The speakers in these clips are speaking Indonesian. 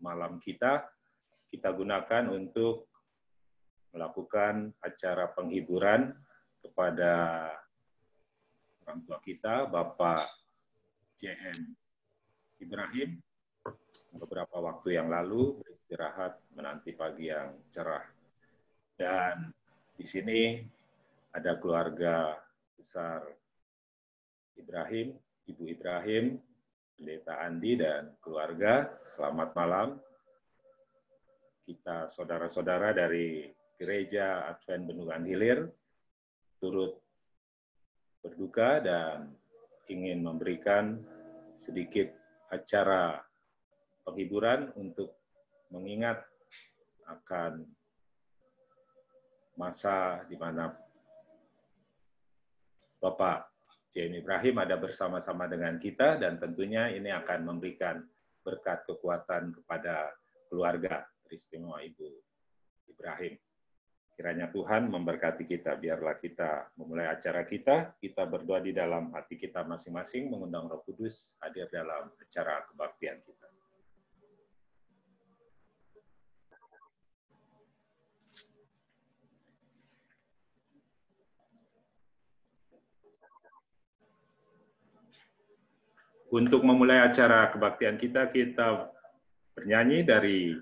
malam kita gunakan untuk melakukan acara penghiburan kepada orang tua kita, Bapak JM Ibrahim, beberapa waktu yang lalu beristirahat menanti pagi yang cerah. Dan di sini ada keluarga besar Ibrahim, Ibu Ibrahim, Pendeta Andi dan keluarga. Selamat malam. Kita saudara-saudara dari Gereja Advent Bendungan Hilir turut berduka dan ingin memberikan sedikit acara penghiburan untuk mengingat akan masa di mana Bapak JM Ibrahim ada bersama-sama dengan kita, dan tentunya ini akan memberikan berkat kekuatan kepada keluarga teristimewa Ibu Ibrahim. Kiranya Tuhan memberkati kita. Biarlah kita memulai acara kita berdoa di dalam hati kita masing-masing, mengundang Roh Kudus hadir dalam acara kebaktian kita. Untuk memulai acara kebaktian kita bernyanyi dari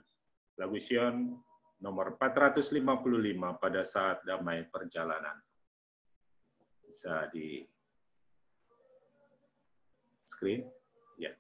lagu Sion nomor 455, Pada Saat Damai Perjalanan. Bisa di screen? Ya.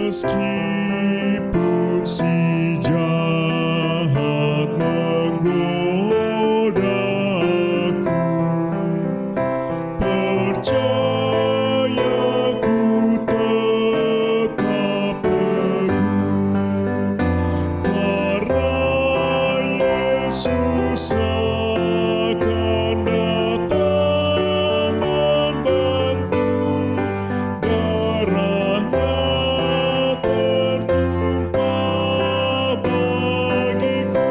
Meskipun si jahat menggodaku, percaya ku tetap teguh, karena Yesus akan datang membantu, darahnya tertumpah bagiku.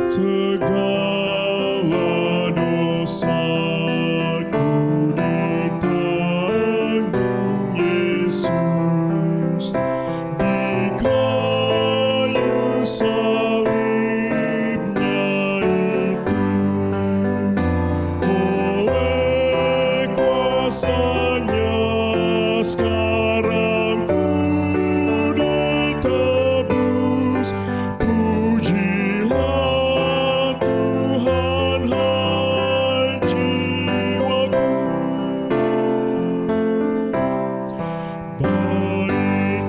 Segala dosaku ditanggung Yesus di kayu salibnya itu, oleh kuasanya sekarang ku ditebus. Pujilah Tuhan, hai jiwaku. Baiklah,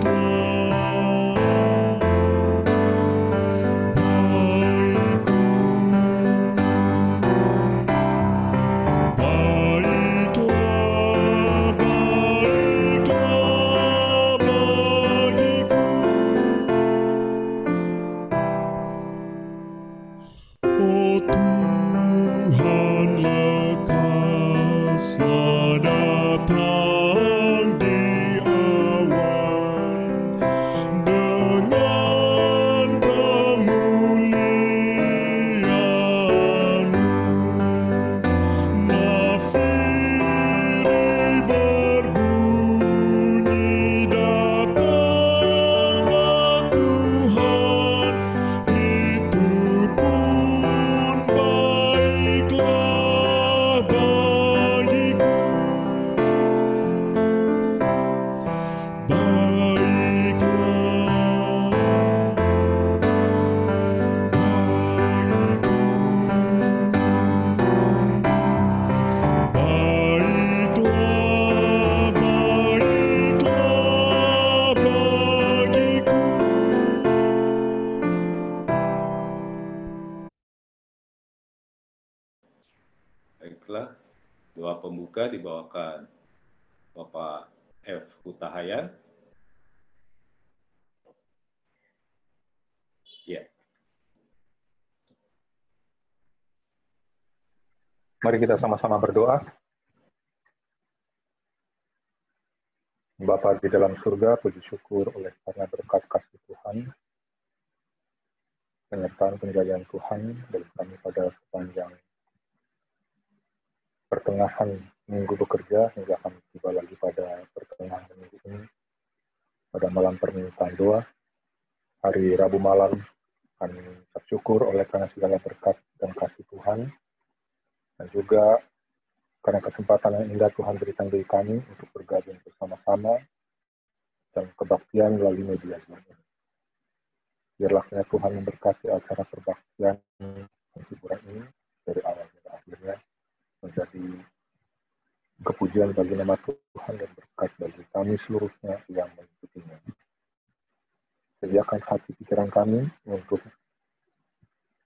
pembuka dibawakan Bapak F. Hutahayan. Ya. Mari kita sama-sama berdoa. Bapa di dalam surga, puji syukur oleh karena berkat kasih Tuhan, penyertaan penjagaan Tuhan dari kami pada sepanjang pertengahan minggu bekerja hingga kami tiba lagi pada pertengahan minggu ini. Pada malam permintaan doa, hari Rabu malam, kami bersyukur oleh karena segala berkat dan kasih Tuhan, dan juga karena kesempatan yang indah Tuhan berikan bagi kami untuk bergabung bersama-sama dan kebaktian melalui media Zoom ini. Biarlah kiranya Tuhan memberkati acara perbaktian hiburan ini dari awal hingga akhirnya menjadi kepujian bagi nama Tuhan dan berkat bagi kami seluruhnya yang mengikutinya. Sediakan hati pikiran kami untuk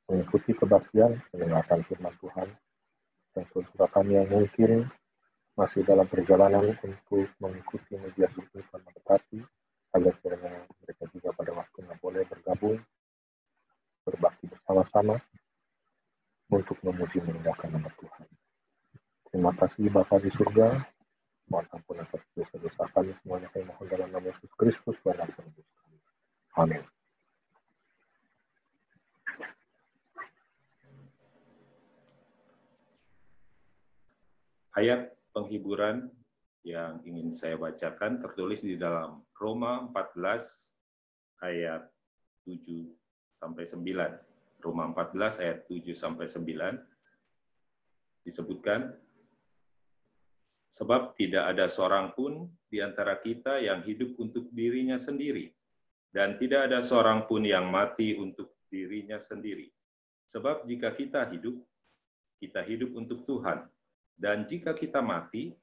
mengikuti kebaktian, mendengarkan firman Tuhan, dan saudara kami yang mungkin masih dalam perjalanan untuk mengikuti media Zoom Tuhan mendekati, agar kiranya mereka juga pada waktunya boleh bergabung, berbakti bersama-sama untuk memuji meninggalkan nama Tuhan. Terima kasih Bapa di surga, mohon ampun atas dosa-dosa kami semuanya, kami mohon dalam nama Yesus Kristus, Tuhan dan Penebus kami. Amin. Ayat penghiburan yang ingin saya bacakan tertulis di dalam Roma 14 ayat 7 sampai 9. Roma 14 ayat 7 sampai 9 disebutkan, sebab tidak ada seorang pun di antara kita yang hidup untuk dirinya sendiri, dan tidak ada seorang pun yang mati untuk dirinya sendiri. Sebab jika kita hidup untuk Tuhan. Dan jika kita mati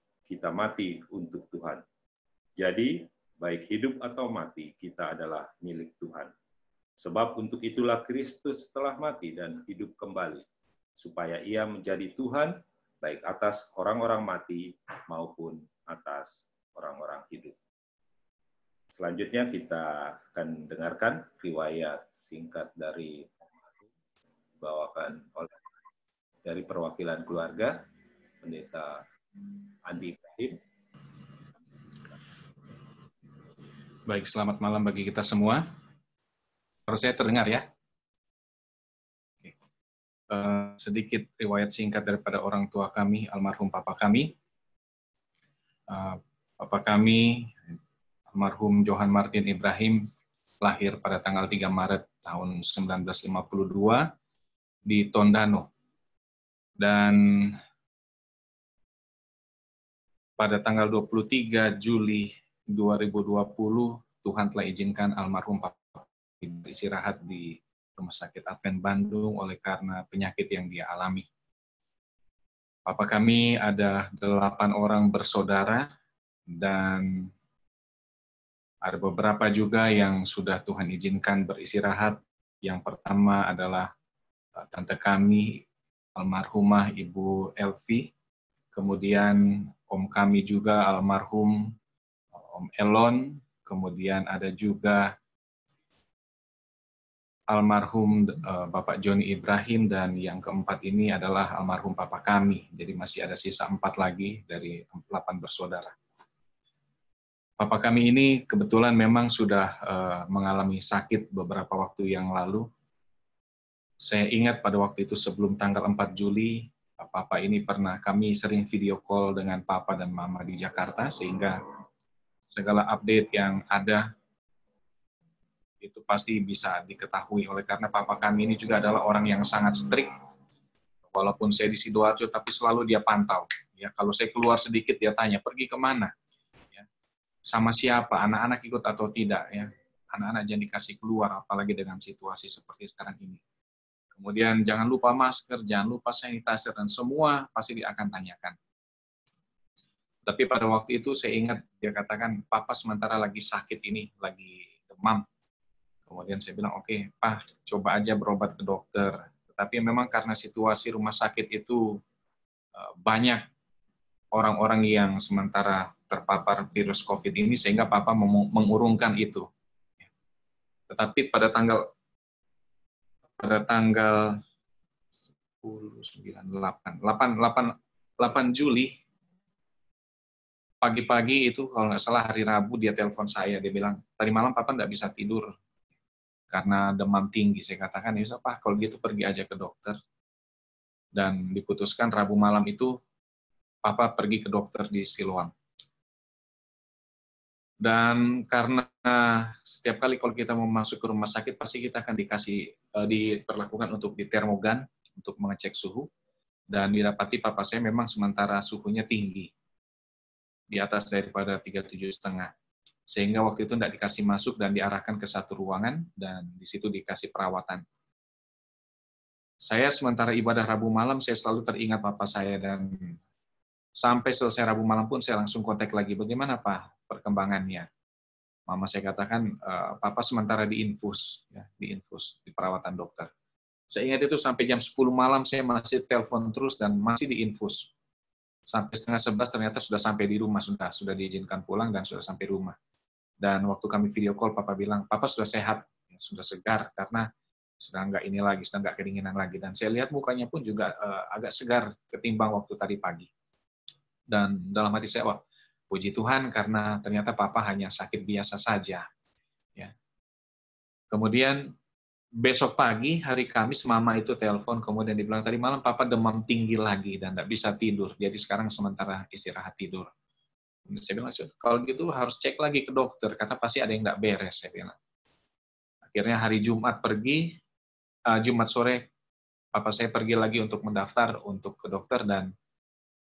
untuk Tuhan. Jadi, baik hidup atau mati, kita adalah milik Tuhan. Sebab untuk itulah Kristus telah mati dan hidup kembali, supaya ia menjadi Tuhan, baik atas orang-orang mati maupun atas orang-orang hidup. Selanjutnya kita akan dengarkan riwayat singkat dari dibawakan oleh dari perwakilan keluarga, Pendeta Andi Ibrahim. Baik, selamat malam bagi kita semua. Harus saya terdengar ya? Oke. Sedikit riwayat singkat daripada orang tua kami, almarhum papa kami. Papa kami, almarhum Johan Martin Ibrahim, lahir pada tanggal 3 Maret tahun 1952 di Tondano. Dan pada tanggal 23 Juli 2020, Tuhan telah izinkan almarhum Papa beristirahat di Rumah Sakit Advent Bandung oleh karena penyakit yang dia alami. Papa kami ada 8 orang bersaudara, dan ada beberapa juga yang sudah Tuhan izinkan beristirahat. Yang pertama adalah tante kami, almarhumah Ibu Elvi, kemudian om kami juga almarhum Om Elon, kemudian ada juga almarhum Bapak Joni Ibrahim, dan yang keempat ini adalah almarhum papa kami. Jadi masih ada sisa 4 lagi dari 8 bersaudara. Papa kami ini kebetulan memang sudah mengalami sakit beberapa waktu yang lalu. Saya ingat pada waktu itu sebelum tanggal 4 Juli, Papa ini kami sering video call dengan Papa dan Mama di Jakarta, sehingga segala update yang ada itu pasti bisa diketahui. Oleh karena Papa kami ini juga adalah orang yang sangat strict. Walaupun saya di Sidoarjo, tapi selalu dia pantau. Ya, kalau saya keluar sedikit, dia tanya, pergi kemana? Ya, sama siapa? Anak-anak ikut atau tidak? Ya, anak-anak jangan dikasih keluar, apalagi dengan situasi seperti sekarang ini. Kemudian jangan lupa masker, jangan lupa sanitizer, dan semua pasti dia akan tanyakan. Tapi pada waktu itu saya ingat dia katakan, Papa sementara lagi sakit ini, lagi demam. Kemudian saya bilang, oke, Pak, coba aja berobat ke dokter. Tapi memang karena situasi rumah sakit itu banyak orang-orang yang sementara terpapar virus COVID ini sehingga Papa mengurungkan itu. Tetapi pada tanggal 8 Juli pagi-pagi itu kalau nggak salah hari Rabu dia telepon saya, dia bilang tadi malam Papa nggak bisa tidur karena demam tinggi. Saya katakan ya Pak, kalau gitu pergi aja ke dokter. Dan diputuskan Rabu malam itu Papa pergi ke dokter di Siloam. Dan karena setiap kali kalau kita mau masuk ke rumah sakit pasti kita akan diperlakukan untuk ditermogan untuk mengecek suhu, dan didapati Papa saya memang sementara suhunya tinggi di atas daripada 37,5, sehingga waktu itu tidak dikasih masuk dan diarahkan ke satu ruangan dan di situ dikasih perawatan. Saya sementara ibadah Rabu malam saya selalu teringat Papa saya, dan sampai selesai Rabu malam pun saya langsung kontak lagi, bagaimana Pak perkembangannya. Mama saya katakan, Papa sementara diinfus, ya, diinfus di perawatan dokter. Saya ingat itu sampai jam 10 malam saya masih telepon terus dan masih diinfus. Sampai 10:30 ternyata sudah sampai di rumah, sudah diizinkan pulang dan sudah sampai rumah. Dan waktu kami video call, Papa bilang, Papa sudah sehat, sudah segar, karena sudah nggak ini lagi, sudah nggak kedinginan lagi. Dan saya lihat mukanya pun juga agak segar ketimbang waktu tadi pagi. Dan dalam hati saya, wah, puji Tuhan karena ternyata Papa hanya sakit biasa saja. Ya. Kemudian besok pagi, hari Kamis, Mama itu telepon, kemudian dibilang tadi malam Papa demam tinggi lagi dan nggak bisa tidur. Jadi sekarang sementara istirahat tidur. Saya bilang, kalau gitu harus cek lagi ke dokter karena pasti ada yang nggak beres. Saya bilang. Akhirnya hari Jumat Jumat sore, Papa saya pergi lagi untuk mendaftar untuk ke dokter, dan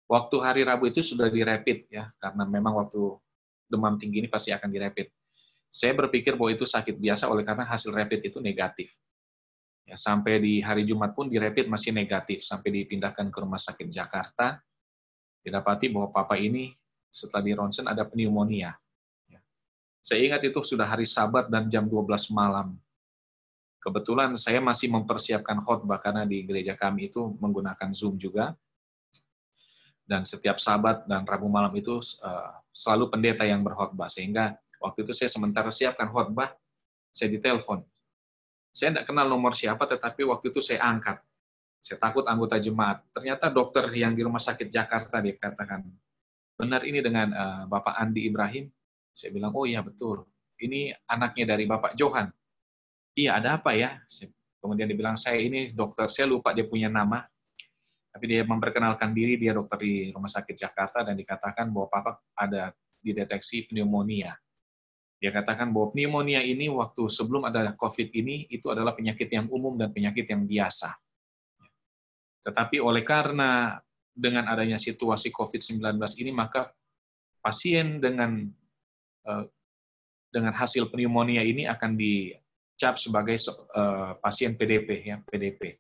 waktu hari Rabu itu sudah dirapid ya, karena memang waktu demam tinggi ini pasti akan dirapid. Saya berpikir bahwa itu sakit biasa oleh karena hasil rapid itu negatif. Ya, sampai di hari Jumat pun dirapid masih negatif, sampai dipindahkan ke Rumah Sakit Jakarta. Didapati bahwa Papa ini setelah di ronsen ada pneumonia. Ya. Saya ingat itu sudah hari Sabat dan jam 12 malam. Kebetulan saya masih mempersiapkan khotbah karena di gereja kami itu menggunakan Zoom juga. Dan setiap Sabat dan Rabu malam itu selalu pendeta yang berkhotbah, sehingga waktu itu saya sementara siapkan khotbah, saya ditelepon. Saya tidak kenal nomor siapa, tetapi waktu itu saya angkat. Saya takut anggota jemaat. Ternyata dokter yang di Rumah Sakit Jakarta, dia katakan, benar ini dengan Bapak Andi Ibrahim? Saya bilang, oh iya betul. Ini anaknya dari Bapak Johan. Iya, ada apa ya? Kemudian dia bilang, saya ini dokter, saya lupa dia punya nama. Tapi dia memperkenalkan diri, dia dokter di Rumah Sakit Jakarta, dan dikatakan bahwa Papa ada dideteksi pneumonia. Dia katakan bahwa pneumonia ini waktu sebelum ada COVID ini, itu adalah penyakit yang umum dan penyakit yang biasa. Tetapi oleh karena dengan adanya situasi COVID-19 ini, maka pasien dengan hasil pneumonia ini akan dicap sebagai pasien PDP, ya, PDP.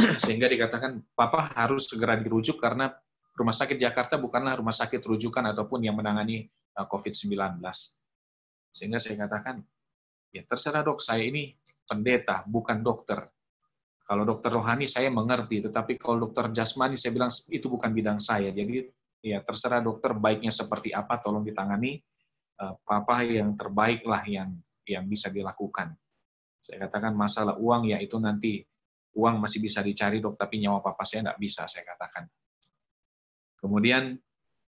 Sehingga dikatakan, Papa harus segera dirujuk karena Rumah Sakit Jakarta bukanlah rumah sakit rujukan ataupun yang menangani COVID-19. Sehingga saya katakan, ya terserah dok, saya ini pendeta, bukan dokter. Kalau dokter rohani saya mengerti, tetapi kalau dokter jasmani saya bilang itu bukan bidang saya. Jadi ya terserah dokter baiknya seperti apa, tolong ditangani. Papa yang terbaik lah yang bisa dilakukan. Saya katakan masalah uang ya itu nanti uang masih bisa dicari dok, tapi nyawa Papa saya nggak bisa, saya katakan. Kemudian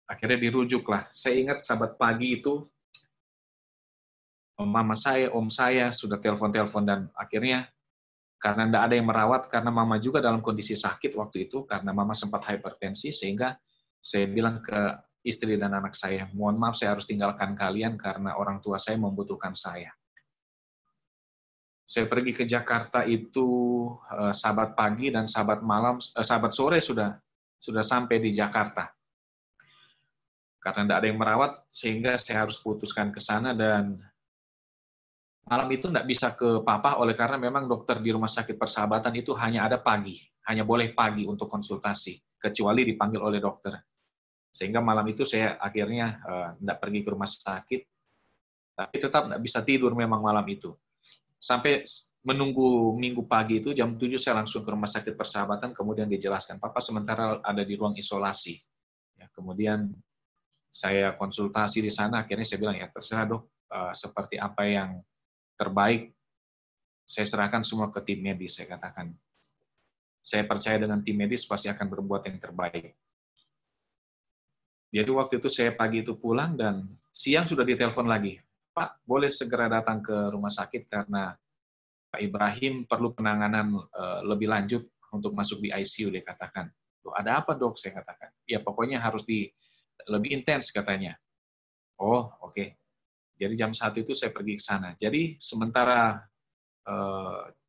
akhirnya dirujuklah. Saya ingat Sabat pagi itu Mama saya, Om saya sudah telepon-telepon, dan akhirnya karena tidak ada yang merawat, karena Mama juga dalam kondisi sakit waktu itu, karena Mama sempat hipertensi, sehingga saya bilang ke istri dan anak saya, mohon maaf saya harus tinggalkan kalian karena orang tua saya membutuhkan saya. Saya pergi ke Jakarta itu Sabat pagi dan Sabat sore sudah sampai di Jakarta. Karena tidak ada yang merawat, sehingga saya harus putuskan ke sana, dan malam itu tidak bisa ke Papa oleh karena memang dokter di Rumah Sakit Persahabatan itu hanya ada pagi, hanya boleh pagi untuk konsultasi, kecuali dipanggil oleh dokter. Sehingga malam itu saya akhirnya tidak pergi ke rumah sakit, tapi tetap tidak bisa tidur memang malam itu. Sampai menunggu minggu pagi itu, jam 7 saya langsung ke Rumah Sakit Persahabatan, kemudian dijelaskan, Papa sementara ada di ruang isolasi. Ya, Kemudian saya konsultasi di sana, akhirnya saya bilang, ya terserah dok, seperti apa yang terbaik, saya serahkan semua ke tim medis, saya katakan. Saya percaya dengan tim medis pasti akan berbuat yang terbaik. Jadi waktu itu saya pagi itu pulang dan siang sudah ditelepon lagi. Pak, boleh segera datang ke rumah sakit karena Pak Ibrahim perlu penanganan lebih lanjut untuk masuk di ICU, dia katakan. Loh, ada apa dok? Saya katakan. Ya pokoknya harus lebih intens katanya. Oh, oke. Jadi jam 1 itu saya pergi ke sana. Jadi sementara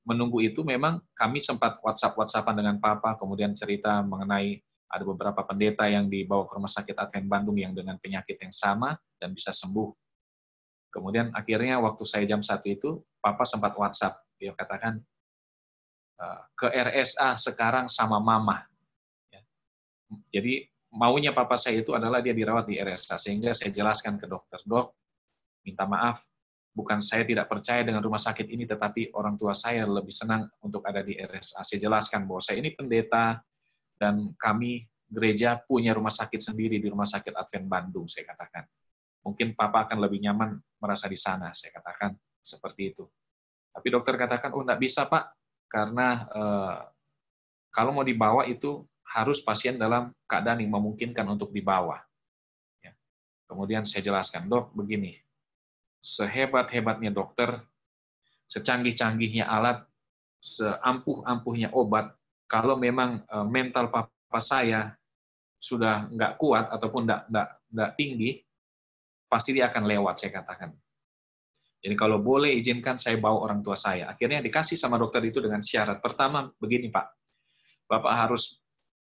menunggu itu memang kami sempat WhatsApp-WhatsAppan dengan Papa, kemudian cerita mengenai ada beberapa pendeta yang dibawa ke Rumah Sakit Advent Bandung yang dengan penyakit yang sama dan bisa sembuh. Kemudian akhirnya waktu saya jam 1 itu, Papa sempat WhatsApp. Dia katakan, ke RSA sekarang sama Mama. Jadi maunya Papa saya itu adalah dia dirawat di RSA, sehingga saya jelaskan ke dokter, dok, minta maaf, bukan saya tidak percaya dengan rumah sakit ini, tetapi orang tua saya lebih senang untuk ada di RSA. Saya jelaskan bahwa saya ini pendeta, dan kami gereja punya rumah sakit sendiri di Rumah Sakit Advent Bandung, saya katakan. Mungkin Papa akan lebih nyaman merasa di sana, saya katakan seperti itu. Tapi dokter katakan, oh enggak bisa Pak, karena kalau mau dibawa itu harus pasien dalam keadaan yang memungkinkan untuk dibawa. Ya. Kemudian saya jelaskan, dok begini, sehebat-hebatnya dokter, secanggih-canggihnya alat, seampuh-ampuhnya obat, kalau memang mental Papa saya sudah nggak kuat ataupun nggak tinggi, pasti dia akan lewat, saya katakan. Jadi kalau boleh izinkan saya bawa orang tua saya. Akhirnya dikasih sama dokter itu dengan syarat. Pertama, begini Pak, Bapak harus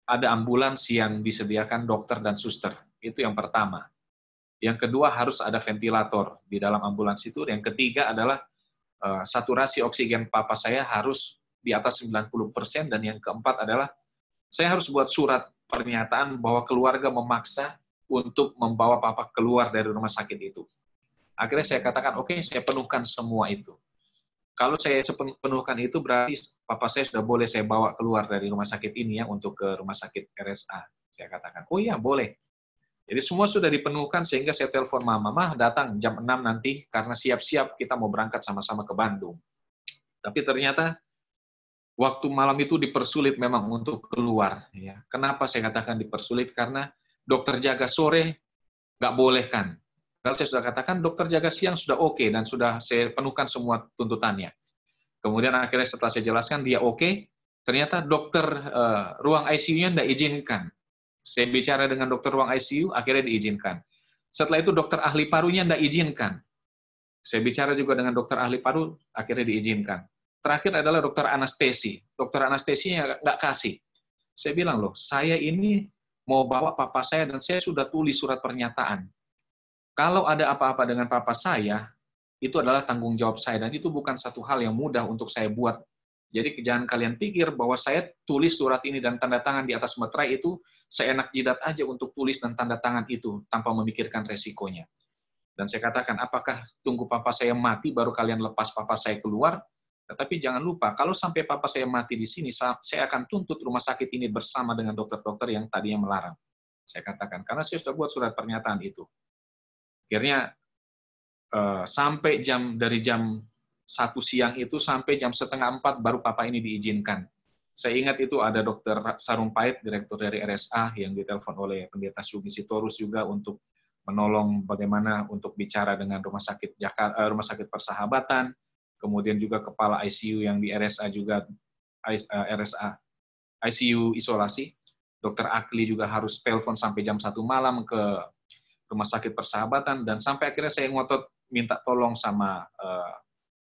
ada ambulans yang disediakan dokter dan suster. Itu yang pertama. Yang kedua, harus ada ventilator di dalam ambulans itu. Yang ketiga adalah saturasi oksigen Papa saya harus di atas 90%, dan yang keempat adalah saya harus buat surat pernyataan bahwa keluarga memaksa untuk membawa Papa keluar dari rumah sakit itu. Akhirnya saya katakan, oke, saya penuhkan semua itu. Kalau saya penuhkan itu, berarti Papa saya sudah boleh saya bawa keluar dari rumah sakit ini ya, untuk ke rumah sakit RSA. Saya katakan, oh iya, boleh. Jadi semua sudah dipenuhkan, sehingga saya telepon Mama datang jam 6 nanti, karena siap-siap kita mau berangkat sama-sama ke Bandung. Tapi ternyata, waktu malam itu dipersulit memang untuk keluar. Ya. Kenapa saya katakan dipersulit? Karena dokter jaga sore nggak boleh kan. Kalau saya sudah katakan dokter jaga siang sudah oke, dan sudah saya penuhkan semua tuntutannya. Kemudian akhirnya setelah saya jelaskan dia oke, ternyata dokter ruang ICU-nya nggak izinkan. Saya bicara dengan dokter ruang ICU, akhirnya diizinkan. Setelah itu dokter ahli parunya nggak izinkan. Saya bicara juga dengan dokter ahli paru, akhirnya diizinkan. Terakhir adalah dokter anestesi. Dokter anestesinya nggak kasih. Saya bilang, loh, saya ini mau bawa Papa saya, dan saya sudah tulis surat pernyataan. Kalau ada apa-apa dengan Papa saya, itu adalah tanggung jawab saya, dan itu bukan satu hal yang mudah untuk saya buat. Jadi jangan kalian pikir bahwa saya tulis surat ini dan tanda tangan di atas meterai itu, seenak jidat aja untuk tulis dan tanda tangan itu, tanpa memikirkan resikonya. Dan saya katakan, apakah tunggu Papa saya mati, baru kalian lepas Papa saya keluar? Tetapi jangan lupa, kalau sampai Papa saya mati di sini, saya akan tuntut rumah sakit ini bersama dengan dokter-dokter yang tadinya melarang. Saya katakan, karena saya sudah buat surat pernyataan itu. Akhirnya, sampai dari jam 1 siang itu, sampai jam 3:30 baru Papa ini diizinkan. Saya ingat itu ada dokter Sarumpait, direktur dari RSA, yang ditelepon oleh pendeta Sugi Sitorus juga untuk menolong bagaimana untuk bicara dengan rumah sakit Persahabatan, kemudian juga kepala ICU yang di RSA juga, RSA ICU isolasi, dokter Akli juga harus telepon sampai jam 1 malam ke rumah sakit Persahabatan, dan sampai akhirnya saya ngotot minta tolong sama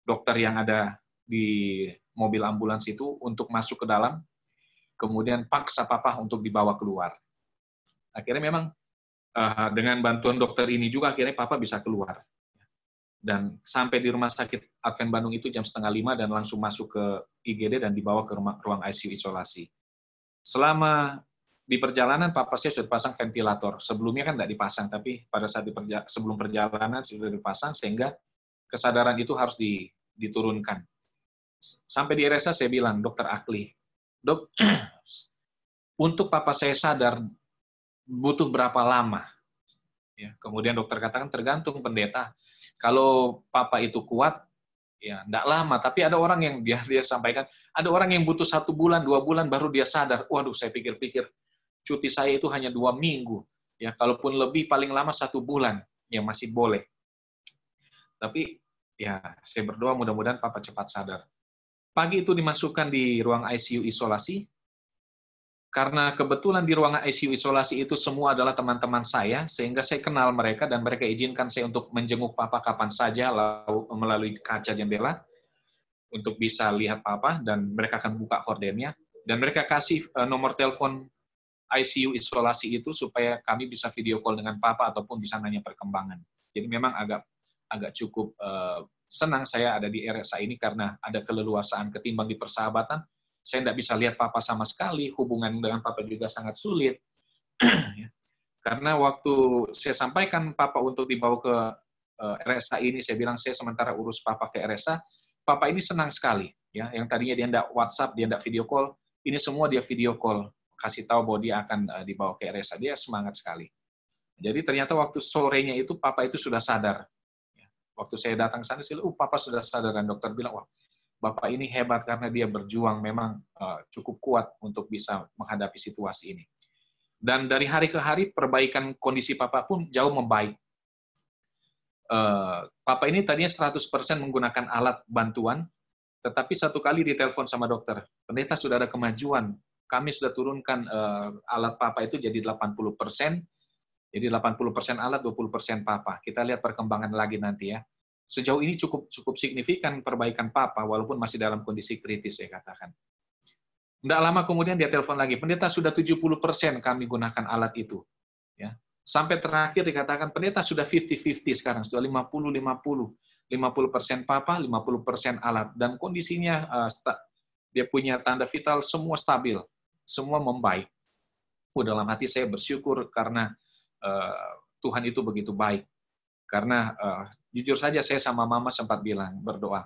dokter yang ada di mobil ambulans itu untuk masuk ke dalam, kemudian paksa Papa untuk dibawa keluar. Akhirnya memang dengan bantuan dokter ini juga akhirnya Papa bisa keluar. Dan sampai di rumah sakit Advent Bandung itu jam 4:30, dan langsung masuk ke IGD dan dibawa ke ruang ICU isolasi. Selama di perjalanan, Papa saya sudah pasang ventilator. Sebelumnya kan tidak dipasang, tapi pada saat sebelum perjalanan sudah dipasang, sehingga kesadaran itu harus diturunkan. Sampai di RSA saya bilang, dokter Akli, dok, untuk Papa saya sadar butuh berapa lama? Ya, kemudian dokter katakan tergantung pendeta. Kalau papa itu kuat, ya enggak lama. Tapi ada orang yang dia sampaikan, ada orang yang butuh 1 bulan, 2 bulan baru dia sadar. Waduh, saya pikir-pikir cuti saya itu hanya 2 minggu. Ya, kalaupun lebih paling lama 1 bulan, ya masih boleh. Tapi ya saya berdoa mudah-mudahan papa cepat sadar. Pagi itu dimasukkan di ruang ICU isolasi. Karena kebetulan di ruangan ICU isolasi itu semua adalah teman-teman saya, sehingga saya kenal mereka dan mereka izinkan saya untuk menjenguk papa kapan saja melalui kaca jendela untuk bisa lihat papa, dan mereka akan buka hordennya. Dan mereka kasih nomor telepon ICU isolasi itu supaya kami bisa video call dengan papa ataupun bisa nanya perkembangan. Jadi memang agak cukup senang saya ada di RSA ini karena ada keleluasaan ketimbang di persahabatan. Saya tidak bisa lihat papa sama sekali, hubungan dengan papa juga sangat sulit. Karena waktu saya sampaikan papa untuk dibawa ke RSA ini, saya bilang saya sementara urus papa ke RSA, papa ini senang sekali. Ya, yang tadinya dia tidak WhatsApp, dia tidak video call, ini semua dia video call, kasih tahu bahwa dia akan dibawa ke RSA, dia semangat sekali. Jadi ternyata waktu sorenya itu papa itu sudah sadar. Waktu saya datang ke sana, saya bilang, papa sudah sadar, dan dokter bilang, wah, Bapak ini hebat karena dia berjuang memang cukup kuat untuk bisa menghadapi situasi ini. Dan dari hari ke hari, perbaikan kondisi Papa pun jauh membaik. Papa ini tadinya 100% menggunakan alat bantuan, tetapi satu kali ditelepon sama dokter, pendeta sudah ada kemajuan, kami sudah turunkan alat Papa itu jadi 80%, jadi 80% alat, 20% Papa. Kita lihat perkembangan lagi nanti ya. Sejauh ini cukup signifikan perbaikan papa, walaupun masih dalam kondisi kritis, saya katakan. Tidak lama kemudian dia telepon lagi, pendeta sudah 70% kami gunakan alat itu. Ya. Sampai terakhir dikatakan, pendeta sudah 50-50 sekarang, sudah 50-50. 50% papa, 50% alat. Dan kondisinya, dia punya tanda vital, semua stabil, semua membaik. Dalam hati saya bersyukur karena Tuhan itu begitu baik. Karena jujur saja saya sama mama sempat bilang, berdoa,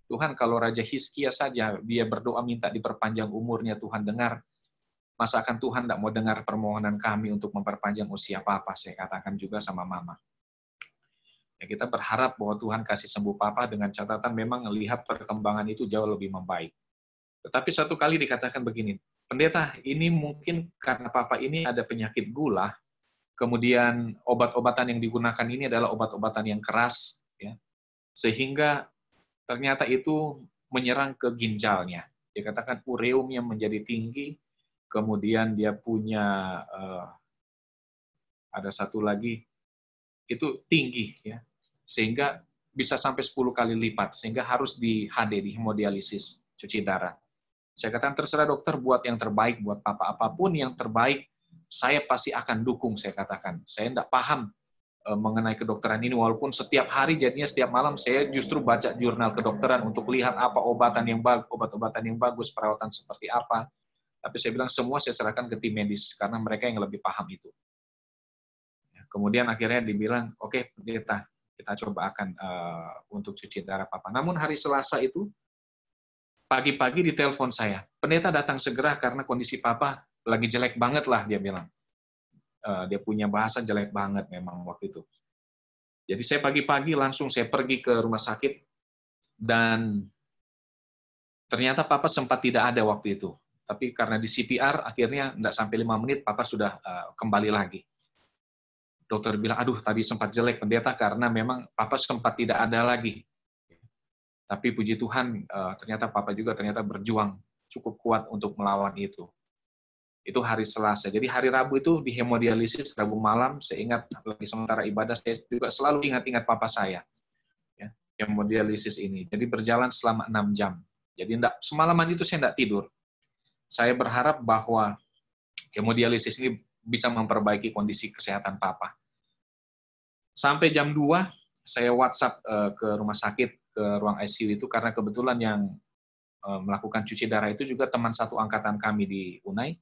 Tuhan kalau Raja Hizkia saja dia berdoa minta diperpanjang umurnya, Tuhan dengar, masakan Tuhan tidak mau dengar permohonan kami untuk memperpanjang usia papa, saya katakan juga sama mama. Ya, kita berharap bahwa Tuhan kasih sembuh papa dengan catatan memang melihat perkembangan itu jauh lebih membaik. Tetapi satu kali dikatakan begini, pendeta ini mungkin karena papa ini ada penyakit gula, kemudian obat-obatan yang digunakan ini adalah obat-obatan yang keras, ya, sehingga ternyata itu menyerang ke ginjalnya. Dikatakan ureumnya menjadi tinggi, kemudian dia punya ada satu lagi itu tinggi, ya, sehingga bisa sampai 10 kali lipat, sehingga harus di HD, di hemodialisis, cuci darah. Saya katakan terserah dokter buat yang terbaik buat papa, apapun yang terbaik. Saya pasti akan dukung, saya katakan. Saya tidak paham mengenai kedokteran ini, walaupun setiap hari, jadinya setiap malam, saya justru baca jurnal kedokteran untuk lihat apa obat-obatan yang bagus, perawatan seperti apa. Tapi saya bilang semua saya serahkan ke tim medis, karena mereka yang lebih paham itu. Kemudian akhirnya dibilang, oke, pendeta, kita coba akan untuk cuci darah papa. Namun hari Selasa itu, pagi-pagi ditelepon saya, pendeta datang segera karena kondisi papa lagi jelek banget lah, dia bilang. Dia punya bahasa jelek banget memang waktu itu. Jadi saya pagi-pagi langsung saya pergi ke rumah sakit, dan ternyata papa sempat tidak ada waktu itu. Tapi karena di CPR, akhirnya tidak sampai 5 menit, papa sudah kembali lagi. Dokter bilang, aduh tadi sempat jelek pendeta, karena memang papa sempat tidak ada lagi. Tapi puji Tuhan, ternyata papa juga ternyata berjuang cukup kuat untuk melawan itu. Itu hari Selasa. Jadi hari Rabu itu di hemodialisis, Rabu malam, saya ingat lagi sementara ibadah, saya juga selalu ingat-ingat papa saya. Ya, hemodialisis ini. Jadi berjalan selama 6 jam. Jadi semalaman itu saya tidak tidur. Saya berharap bahwa hemodialisis ini bisa memperbaiki kondisi kesehatan papa. Sampai jam 2, saya WhatsApp ke rumah sakit, ke ruang ICU itu, karena kebetulan yang melakukan cuci darah itu juga teman satu angkatan kami di UNAI.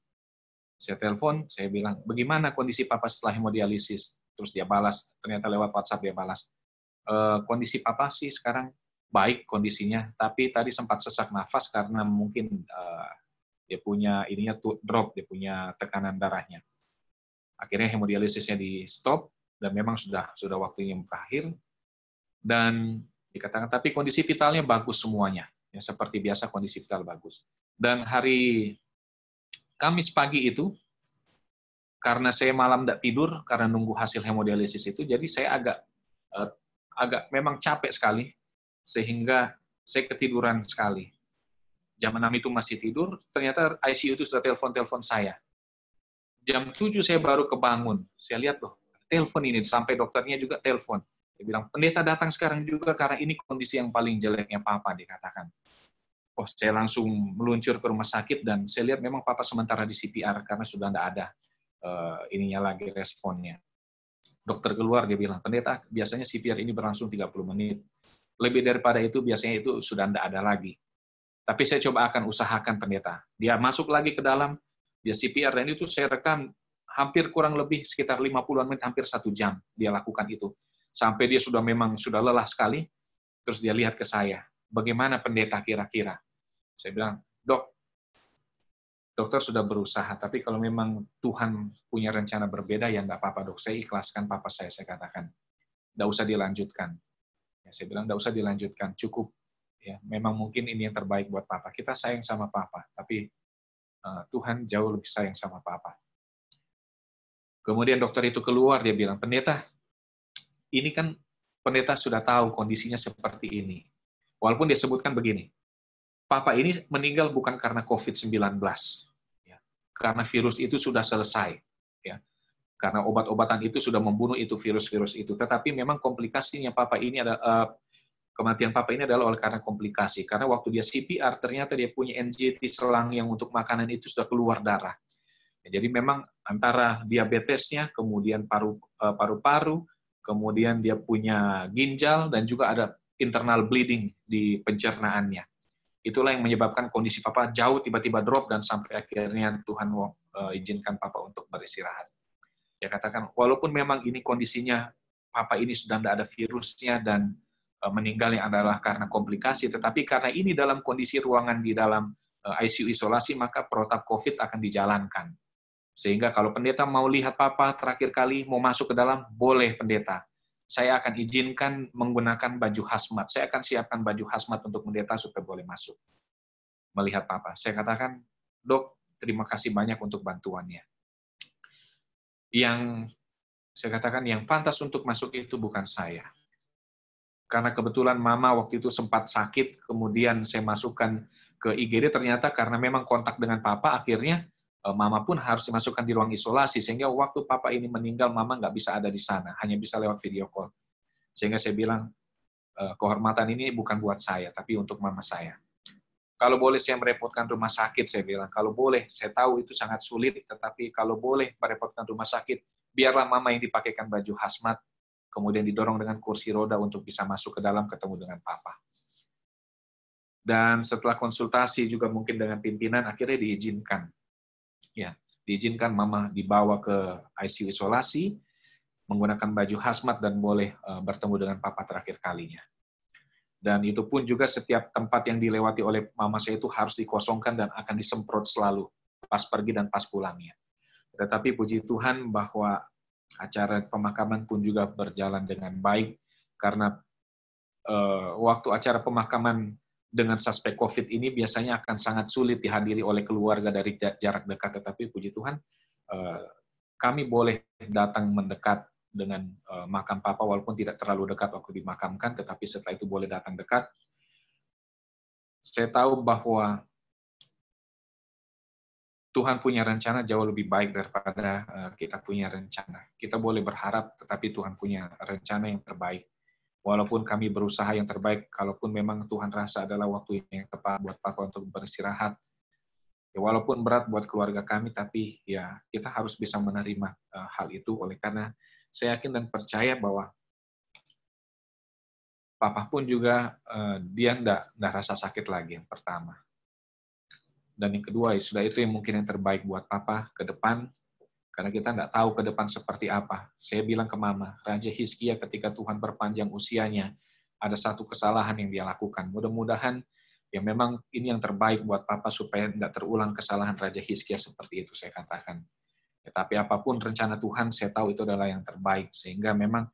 Saya telepon, saya bilang, bagaimana kondisi papa setelah hemodialisis? Terus dia balas, ternyata lewat WhatsApp dia balas. Kondisi papa sih sekarang baik kondisinya, tapi tadi sempat sesak nafas karena mungkin dia punya ininya drop, dia punya tekanan darahnya. Akhirnya hemodialisisnya di stop dan memang sudah waktunya berakhir. Dan dikatakan tapi kondisi vitalnya bagus semuanya. Ya, seperti biasa kondisi vital bagus. Dan hari Kamis pagi itu, karena saya malam tidak tidur karena nunggu hasil hemodialisis itu, jadi saya agak memang capek sekali, sehingga saya ketiduran sekali. Jam 6 itu masih tidur, ternyata ICU itu sudah telepon saya. Jam 7 saya baru kebangun. Saya lihat loh, telepon ini, sampai dokternya juga telepon. Dia bilang, pendeta datang sekarang juga karena ini kondisi yang paling jeleknya Papa, dikatakan. Oh, saya langsung meluncur ke rumah sakit dan saya lihat memang Papa sementara di CPR karena sudah tidak ada ininya lagi responnya. Dokter keluar, dia bilang, pendeta, biasanya CPR ini berlangsung 30 menit. Lebih daripada itu, biasanya itu sudah tidak ada lagi. Tapi saya coba akan usahakan, pendeta. Dia masuk lagi ke dalam, dia CPR, dan itu saya rekam hampir kurang lebih sekitar 50-an menit, hampir 1 jam dia lakukan itu. Sampai dia sudah lelah sekali, terus dia lihat ke saya, bagaimana pendeta kira-kira? Saya bilang, dokter sudah berusaha, tapi kalau memang Tuhan punya rencana berbeda, ya nggak apa-apa dok, saya ikhlaskan Papa saya katakan. Nggak usah dilanjutkan. Ya, saya bilang, nggak usah dilanjutkan, cukup. Ya, memang mungkin ini yang terbaik buat Papa. Kita sayang sama Papa, tapi Tuhan jauh lebih sayang sama Papa. Kemudian dokter itu keluar, dia bilang, pendeta, ini kan pendeta sudah tahu kondisinya seperti ini. Walaupun dia sebutkan begini, Papa ini meninggal bukan karena COVID-19, ya, karena virus itu sudah selesai, ya, karena obat-obatan itu sudah membunuh itu virus-virus itu. Tetapi memang komplikasinya Papa ini adalah kematian Papa ini adalah oleh karena komplikasi. Karena waktu dia CPR, ternyata dia punya NGT selang yang untuk makanan itu sudah keluar darah. Ya, jadi memang antara diabetesnya, kemudian paru-paru, kemudian dia punya ginjal, dan juga ada internal bleeding di pencernaannya. Itulah yang menyebabkan kondisi Papa jauh tiba-tiba drop, dan sampai akhirnya Tuhan izinkan Papa untuk beristirahat. Dia katakan, walaupun memang ini kondisinya, Papa ini sudah tidak ada virusnya, dan meninggalnya adalah karena komplikasi, tetapi karena ini dalam kondisi ruangan di dalam ICU isolasi, maka protap COVID akan dijalankan. Sehingga kalau pendeta mau lihat Papa terakhir kali, mau masuk ke dalam, boleh pendeta. Saya akan izinkan menggunakan baju hazmat. Saya akan siapkan baju hazmat untuk pendeta supaya boleh masuk melihat Papa. Saya katakan, dok, terima kasih banyak untuk bantuannya. Yang saya katakan, yang pantas untuk masuk itu bukan saya. Karena kebetulan Mama waktu itu sempat sakit, kemudian saya masukkan ke IGD, ternyata karena memang kontak dengan Papa, akhirnya Mama pun harus dimasukkan di ruang isolasi, sehingga waktu Papa ini meninggal, Mama nggak bisa ada di sana, hanya bisa lewat video call. Sehingga saya bilang, kehormatan ini bukan buat saya, tapi untuk Mama saya. Kalau boleh saya merepotkan rumah sakit, saya bilang, kalau boleh, saya tahu itu sangat sulit, tetapi kalau boleh merepotkan rumah sakit, biarlah Mama yang dipakaikan baju hazmat, kemudian didorong dengan kursi roda untuk bisa masuk ke dalam ketemu dengan Papa. Dan setelah konsultasi juga mungkin dengan pimpinan, akhirnya diizinkan. Ya, diizinkan Mama dibawa ke ICU isolasi, menggunakan baju hazmat, dan boleh bertemu dengan Papa terakhir kalinya. Dan itu pun juga setiap tempat yang dilewati oleh Mama saya itu harus dikosongkan dan akan disemprot selalu, pas pergi dan pas pulangnya. Tetapi puji Tuhan bahwa acara pemakaman pun juga berjalan dengan baik, karena waktu acara pemakaman dengan suspek COVID ini biasanya akan sangat sulit dihadiri oleh keluarga dari jarak dekat, tetapi puji Tuhan kami boleh datang mendekat dengan makam Papa, walaupun tidak terlalu dekat waktu dimakamkan, tetapi setelah itu boleh datang dekat. Saya tahu bahwa Tuhan punya rencana jauh lebih baik daripada kita punya rencana. Kita boleh berharap, tetapi Tuhan punya rencana yang terbaik. Walaupun kami berusaha yang terbaik, kalaupun memang Tuhan rasa adalah waktu yang tepat buat Papa untuk beristirahat. Ya, walaupun berat buat keluarga kami, tapi ya kita harus bisa menerima hal itu. Oleh karena saya yakin dan percaya bahwa Papa pun juga dia enggak rasa sakit lagi, yang pertama. Dan yang kedua, ya sudah itu yang mungkin yang terbaik buat Papa ke depan, karena kita nggak tahu ke depan seperti apa. Saya bilang ke Mama, Raja Hizkia ketika Tuhan perpanjang usianya, ada satu kesalahan yang dia lakukan. Mudah-mudahan ya memang ini yang terbaik buat Papa supaya nggak terulang kesalahan Raja Hizkia seperti itu, saya katakan. Tetapi apapun rencana Tuhan, saya tahu itu adalah yang terbaik. Sehingga memang,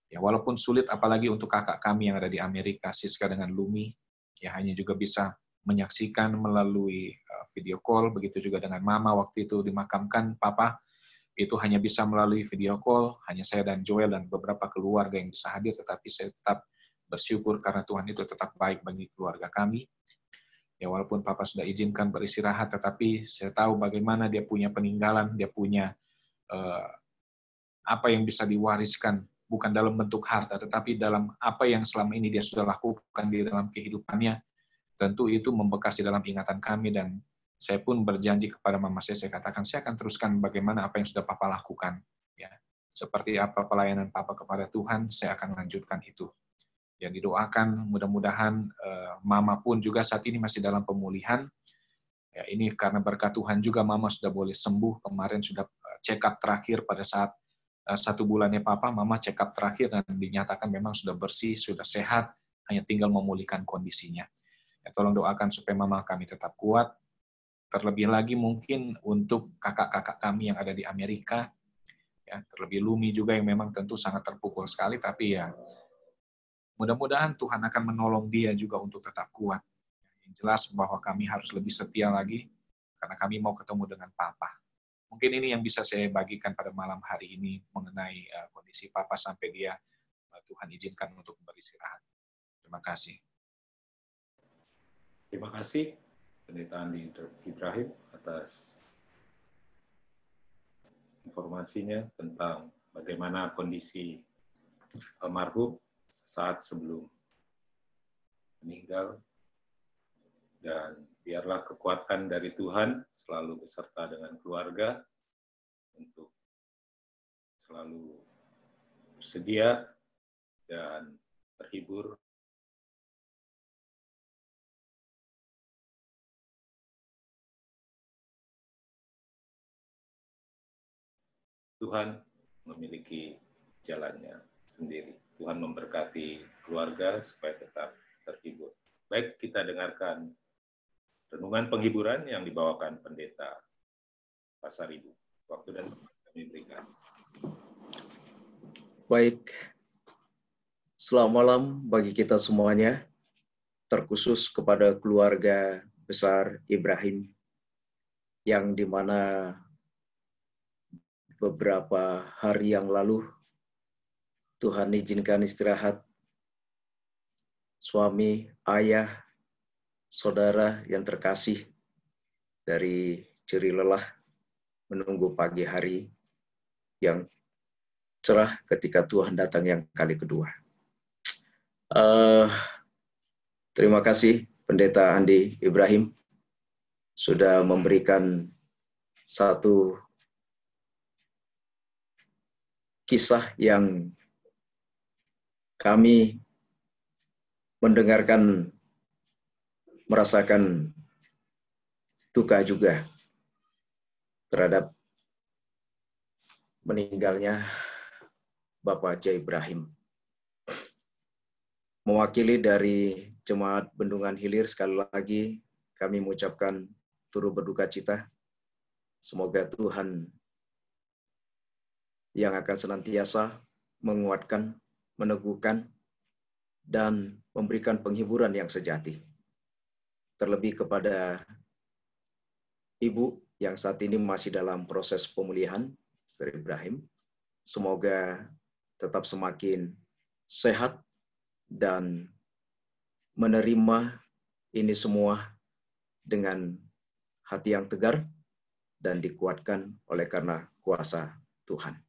ya walaupun sulit, apalagi untuk kakak kami yang ada di Amerika, Siska dengan Lumi, ya hanya juga bisa menyaksikan melalui video call, begitu juga dengan Mama waktu itu dimakamkan, Papa, itu hanya bisa melalui video call, hanya saya dan Joel dan beberapa keluarga yang bisa hadir, tetapi saya tetap bersyukur karena Tuhan itu tetap baik bagi keluarga kami. Ya walaupun Papa sudah izinkan beristirahat, tetapi saya tahu bagaimana dia punya peninggalan, dia punya apa yang bisa diwariskan, bukan dalam bentuk harta, tetapi dalam apa yang selama ini dia sudah lakukan di dalam kehidupannya. Tentu itu membekas di dalam ingatan kami, dan saya pun berjanji kepada Mama saya katakan, saya akan teruskan bagaimana apa yang sudah Papa lakukan. Ya, seperti apa pelayanan Papa kepada Tuhan, saya akan lanjutkan itu. Yang didoakan, mudah-mudahan Mama pun juga saat ini masih dalam pemulihan. Ya, ini karena berkat Tuhan juga Mama sudah boleh sembuh. Kemarin sudah check up terakhir pada saat 1 bulannya Papa, Mama check up terakhir dan dinyatakan memang sudah bersih, sudah sehat, hanya tinggal memulihkan kondisinya. Ya, tolong doakan supaya Mama kami tetap kuat. Terlebih lagi mungkin untuk kakak-kakak kami yang ada di Amerika, ya, terlebih Lumi juga yang memang tentu sangat terpukul sekali, tapi ya mudah-mudahan Tuhan akan menolong dia juga untuk tetap kuat. Yang jelas bahwa kami harus lebih setia lagi, karena kami mau ketemu dengan Papa. Mungkin ini yang bisa saya bagikan pada malam hari ini mengenai kondisi Papa sampai dia Tuhan izinkan untuk beristirahat. Terima kasih. Terima kasih, Pendeta Andi Ibrahim, atas informasinya tentang bagaimana kondisi almarhum saat sebelum meninggal, dan biarlah kekuatan dari Tuhan selalu beserta dengan keluarga untuk selalu bersedia dan terhibur Tuhan memiliki jalannya sendiri. Tuhan memberkati keluarga supaya tetap terhibur. Baik, kita dengarkan renungan penghiburan yang dibawakan Pendeta Pasaribu. Waktu dan tempat kami berikan. Baik, selamat malam bagi kita semuanya, terkhusus kepada keluarga besar Ibrahim, yang dimana beberapa hari yang lalu Tuhan izinkan istirahat suami, ayah, saudara yang terkasih dari ceri lelah menunggu pagi hari yang cerah ketika Tuhan datang yang kali kedua. Terima kasih Pendeta Andi Ibrahim sudah memberikan satu kisah yang kami mendengarkan, merasakan duka juga terhadap meninggalnya Bapak J. Ibrahim. Mewakili dari Jemaat Bendungan Hilir, sekali lagi kami mengucapkan turut berduka cita. Semoga Tuhan yang akan senantiasa menguatkan, meneguhkan, dan memberikan penghiburan yang sejati. Terlebih kepada Ibu yang saat ini masih dalam proses pemulihan, Sister Ibrahim. Semoga tetap semakin sehat dan menerima ini semua dengan hati yang tegar dan dikuatkan oleh karena kuasa Tuhan.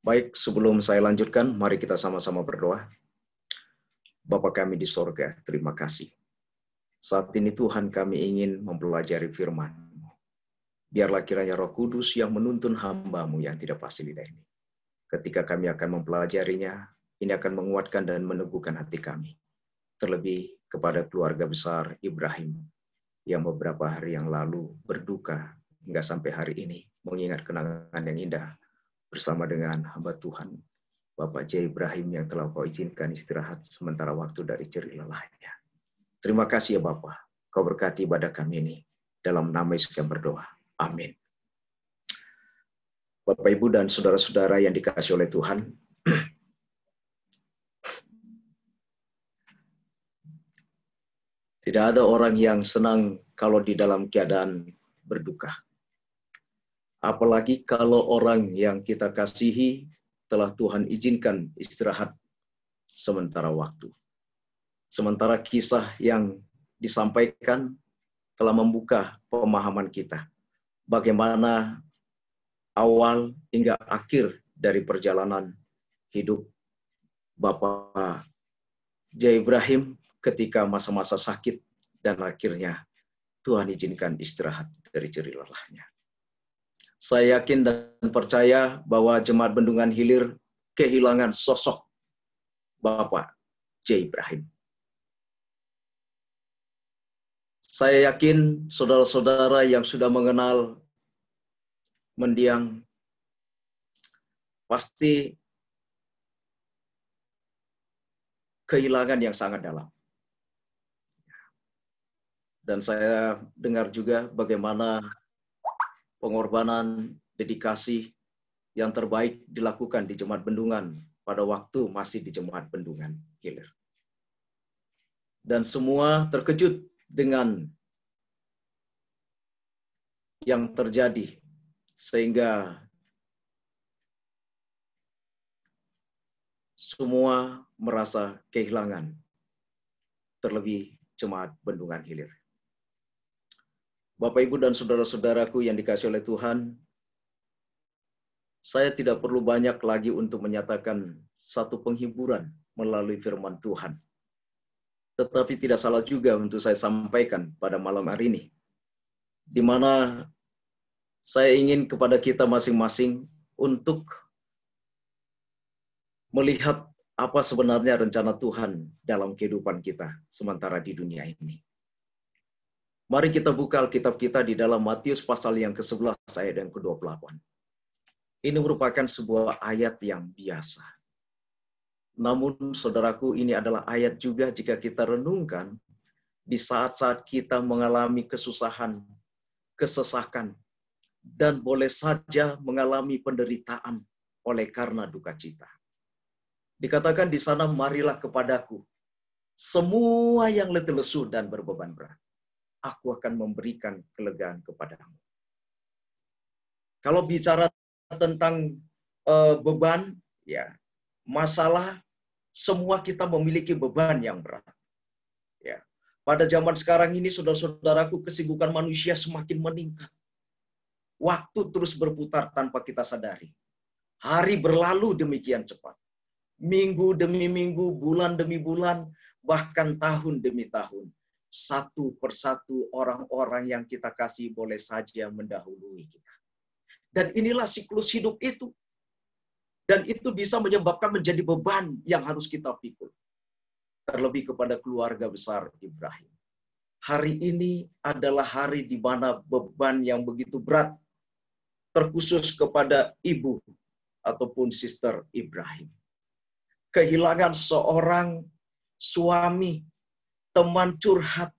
Baik, sebelum saya lanjutkan, mari kita sama-sama berdoa. Bapa kami di sorga, terima kasih. Saat ini Tuhan kami ingin mempelajari firman-Mu. Biarlah kiranya Roh Kudus yang menuntun hamba-Mu yang tidak pasti lidah ini. Ketika kami akan mempelajarinya, ini akan menguatkan dan meneguhkan hati kami. Terlebih kepada keluarga besar Ibrahim yang beberapa hari yang lalu berduka hingga sampai hari ini, mengingat kenangan yang indah bersama dengan hamba Tuhan, Bapak J. Ibrahim yang telah Kau izinkan istirahat sementara waktu dari ceri lelahnya. Terima kasih ya Bapa, Kau berkati ibadah kami ini. Dalam nama Yesus kami berdoa. Amin. Bapak, Ibu, dan saudara-saudara yang dikasihi oleh Tuhan, tidak ada orang yang senang kalau di dalam keadaan berduka. Apalagi kalau orang yang kita kasihi telah Tuhan izinkan istirahat sementara waktu. Sementara kisah yang disampaikan telah membuka pemahaman kita. Bagaimana awal hingga akhir dari perjalanan hidup Bapak J. Ibrahim ketika masa-masa sakit dan akhirnya Tuhan izinkan istirahat dari jerih lelahnya. Saya yakin dan percaya bahwa Jemaat Bendungan Hilir kehilangan sosok Bapak J. Ibrahim. Saya yakin saudara-saudara yang sudah mengenal mendiang pasti kehilangan yang sangat dalam. Dan saya dengar juga bagaimana pengorbanan, dedikasi yang terbaik dilakukan di Jemaat Bendungan pada waktu masih di Jemaat Bendungan Hilir. Dan semua terkejut dengan yang terjadi, sehingga semua merasa kehilangan, terlebih Jemaat Bendungan Hilir. Bapak, Ibu, dan saudara-saudaraku yang dikasihi oleh Tuhan, saya tidak perlu banyak lagi untuk menyatakan satu penghiburan melalui firman Tuhan. Tetapi tidak salah juga untuk saya sampaikan pada malam hari ini, di mana saya ingin kepada kita masing-masing untuk melihat apa sebenarnya rencana Tuhan dalam kehidupan kita sementara di dunia ini. Mari kita buka Alkitab kita di dalam Matius pasal yang ke-11 ayat yang ke-28. Ini merupakan sebuah ayat yang biasa. Namun saudaraku, ini adalah ayat juga jika kita renungkan di saat-saat kita mengalami kesusahan, kesesakan, dan boleh saja mengalami penderitaan oleh karena duka cita. Dikatakan di sana, marilah kepadaku semua yang letih lesu dan berbeban berat. Aku akan memberikan kelegaan kepadamu. Kalau bicara tentang beban, ya, masalah, semua kita memiliki beban yang berat. Ya. Pada zaman sekarang ini, saudara-saudaraku, kesibukan manusia semakin meningkat. Waktu terus berputar tanpa kita sadari. Hari berlalu demikian cepat. Minggu demi minggu, bulan demi bulan, bahkan tahun demi tahun. Satu persatu orang-orang yang kita kasih boleh saja mendahului kita. Dan inilah siklus hidup itu. Dan itu bisa menyebabkan menjadi beban yang harus kita pikul. Terlebih kepada keluarga besar Ibrahim. Hari ini adalah hari di mana beban yang begitu berat terkhusus kepada ibu ataupun sister Ibrahim. Kehilangan seorang suami, teman curhat,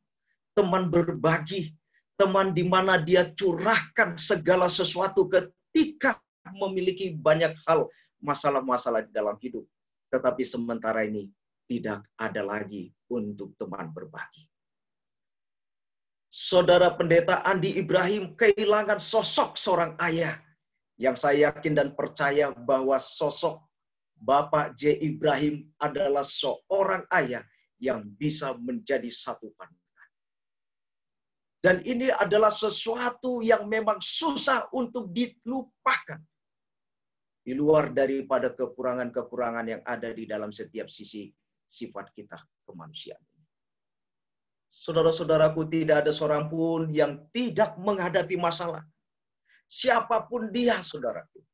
teman berbagi, teman di mana dia curahkan segala sesuatu ketika memiliki banyak hal, masalah-masalah di dalam hidup. Tetapi sementara ini tidak ada lagi untuk teman berbagi. Saudara Pendeta Andi Ibrahim kehilangan sosok seorang ayah yang saya yakin dan percaya bahwa sosok Bapak J. Ibrahim adalah seorang ayah yang bisa menjadi satu panutan. Dan ini adalah sesuatu yang memang susah untuk dilupakan. Di luar daripada kekurangan-kekurangan yang ada di dalam setiap sisi sifat kita kemanusiaan. Saudara-saudaraku, tidak ada seorang pun yang tidak menghadapi masalah. Siapapun dia, saudaraku.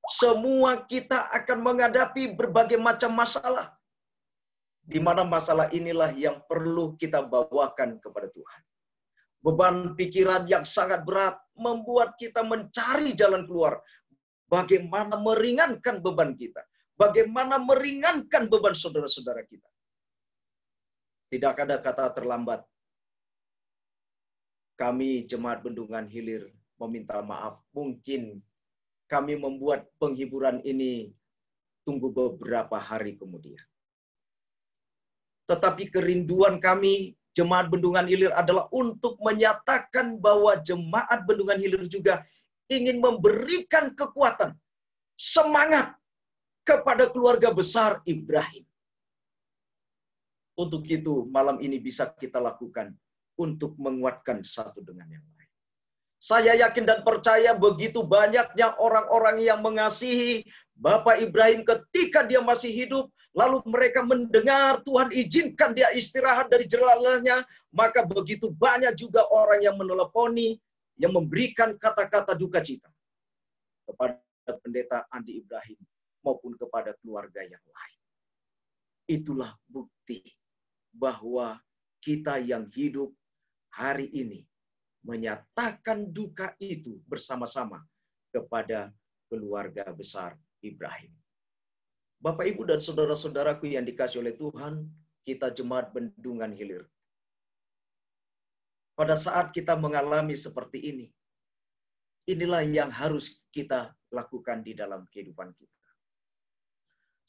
Semua kita akan menghadapi berbagai macam masalah. Di mana masalah inilah yang perlu kita bawakan kepada Tuhan. Beban pikiran yang sangat berat membuat kita mencari jalan keluar. Bagaimana meringankan beban kita. Bagaimana meringankan beban saudara-saudara kita. Tidak ada kata terlambat. Kami Jemaat Bendungan Hilir meminta maaf. Mungkin kami membuat penghiburan ini tunggu beberapa hari kemudian. Tetapi kerinduan kami, Jemaat Bendungan Hilir, adalah untuk menyatakan bahwa Jemaat Bendungan Hilir juga ingin memberikan kekuatan, semangat kepada keluarga besar Ibrahim. Untuk itu, malam ini bisa kita lakukan untuk menguatkan satu dengan yang lain. Saya yakin dan percaya begitu banyaknya orang-orang yang mengasihi Bapak Ibrahim ketika dia masih hidup, lalu mereka mendengar Tuhan izinkan dia istirahat dari jerah lelahnya, maka begitu banyak juga orang yang meneleponi, yang memberikan kata-kata duka cita kepada Pendeta Andi Ibrahim maupun kepada keluarga yang lain. Itulah bukti bahwa kita yang hidup hari ini menyatakan duka itu bersama-sama kepada keluarga besar Ibrahim. Bapak, Ibu, dan saudara-saudaraku yang dikasihi oleh Tuhan, kita Jemaat Bendungan Hilir. Pada saat kita mengalami seperti ini, inilah yang harus kita lakukan di dalam kehidupan kita.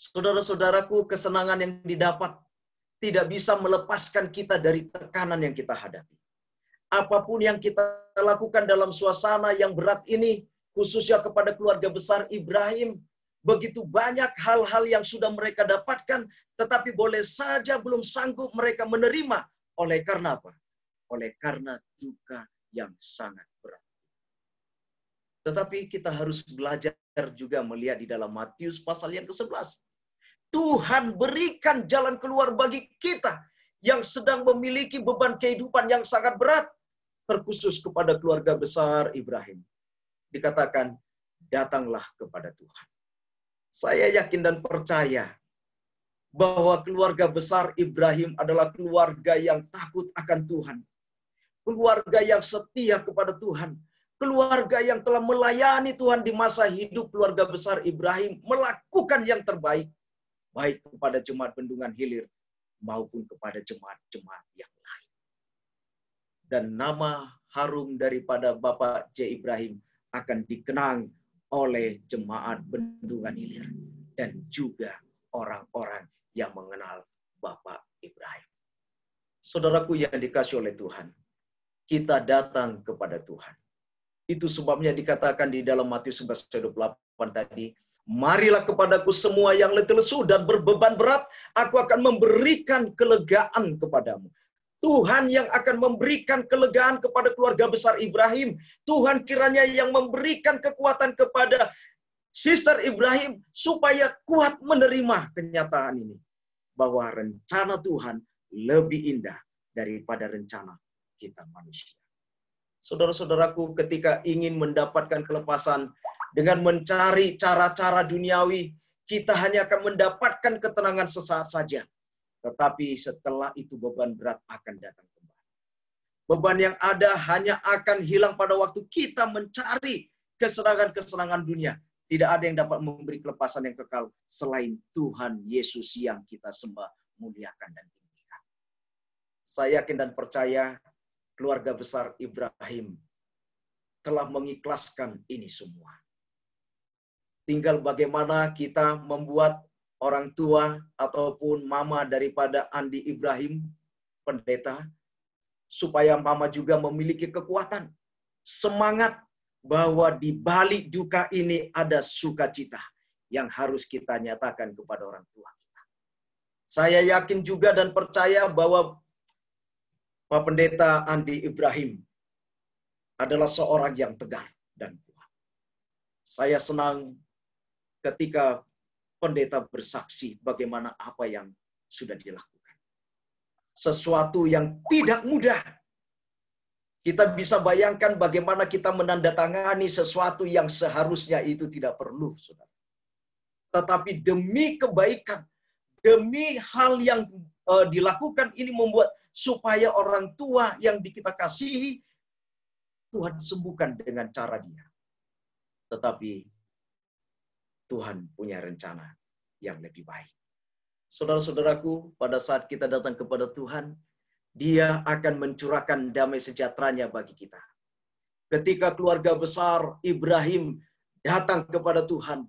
Saudara-saudaraku, kesenangan yang didapat tidak bisa melepaskan kita dari tekanan yang kita hadapi. Apapun yang kita lakukan dalam suasana yang berat ini, khususnya kepada keluarga besar Ibrahim, begitu banyak hal-hal yang sudah mereka dapatkan, tetapi boleh saja belum sanggup mereka menerima. Oleh karena apa? Oleh karena duka yang sangat berat. Tetapi kita harus belajar juga melihat di dalam Matius pasal yang ke-11. Tuhan berikan jalan keluar bagi kita yang sedang memiliki beban kehidupan yang sangat berat, terkhusus kepada keluarga besar Ibrahim. Dikatakan, datanglah kepada Tuhan. Saya yakin dan percaya bahwa keluarga besar Ibrahim adalah keluarga yang takut akan Tuhan. Keluarga yang setia kepada Tuhan. Keluarga yang telah melayani Tuhan di masa hidup keluarga besar Ibrahim, melakukan yang terbaik, baik kepada Jemaat Bendungan Hilir maupun kepada jemaat-jemaat yang lain. Dan nama harum daripada Bapak J. Ibrahim akan dikenang oleh Jemaat Bendungan Hilir dan juga orang-orang yang mengenal Bapak Ibrahim. Saudaraku yang dikasihi oleh Tuhan, kita datang kepada Tuhan. Itu sebabnya dikatakan di dalam Matius 11:28 tadi, marilah kepadaku semua yang letih lesu dan berbeban berat, aku akan memberikan kelegaan kepadamu. Tuhan yang akan memberikan kelegaan kepada keluarga besar Ibrahim. Tuhan kiranya yang memberikan kekuatan kepada Sister Ibrahim supaya kuat menerima kenyataan ini. Bahwa rencana Tuhan lebih indah daripada rencana kita manusia. Saudara-saudaraku, ketika ingin mendapatkan kelepasan dengan mencari cara-cara duniawi, kita hanya akan mendapatkan ketenangan sesaat saja. Tetapi setelah itu beban berat akan datang kembali. Beban yang ada hanya akan hilang pada waktu kita mencari kesenangan-kesenangan dunia. Tidak ada yang dapat memberi kelepasan yang kekal selain Tuhan Yesus yang kita sembah, muliakan, dan tinggikan. Saya yakin dan percaya keluarga besar Ibrahim telah mengikhlaskan ini semua. Tinggal bagaimana kita membuat orang tua ataupun mama daripada Andi Ibrahim, pendeta, supaya mama juga memiliki kekuatan, semangat bahwa di balik duka ini ada sukacita yang harus kita nyatakan kepada orang tua kita. Saya yakin juga dan percaya bahwa Pak Pendeta Andi Ibrahim adalah seorang yang tegar dan kuat. Saya senang ketika pendeta bersaksi bagaimana apa yang sudah dilakukan. Sesuatu yang tidak mudah. Kita bisa bayangkan bagaimana kita menandatangani sesuatu yang seharusnya itu tidak perlu, saudara. Tetapi demi kebaikan, demi hal yang dilakukan ini membuat supaya orang tua yang kita kasihi, Tuhan sembuhkan dengan cara dia. Tetapi Tuhan punya rencana yang lebih baik. Saudara-saudaraku, pada saat kita datang kepada Tuhan, Dia akan mencurahkan damai sejahteranya bagi kita. Ketika keluarga besar Ibrahim datang kepada Tuhan.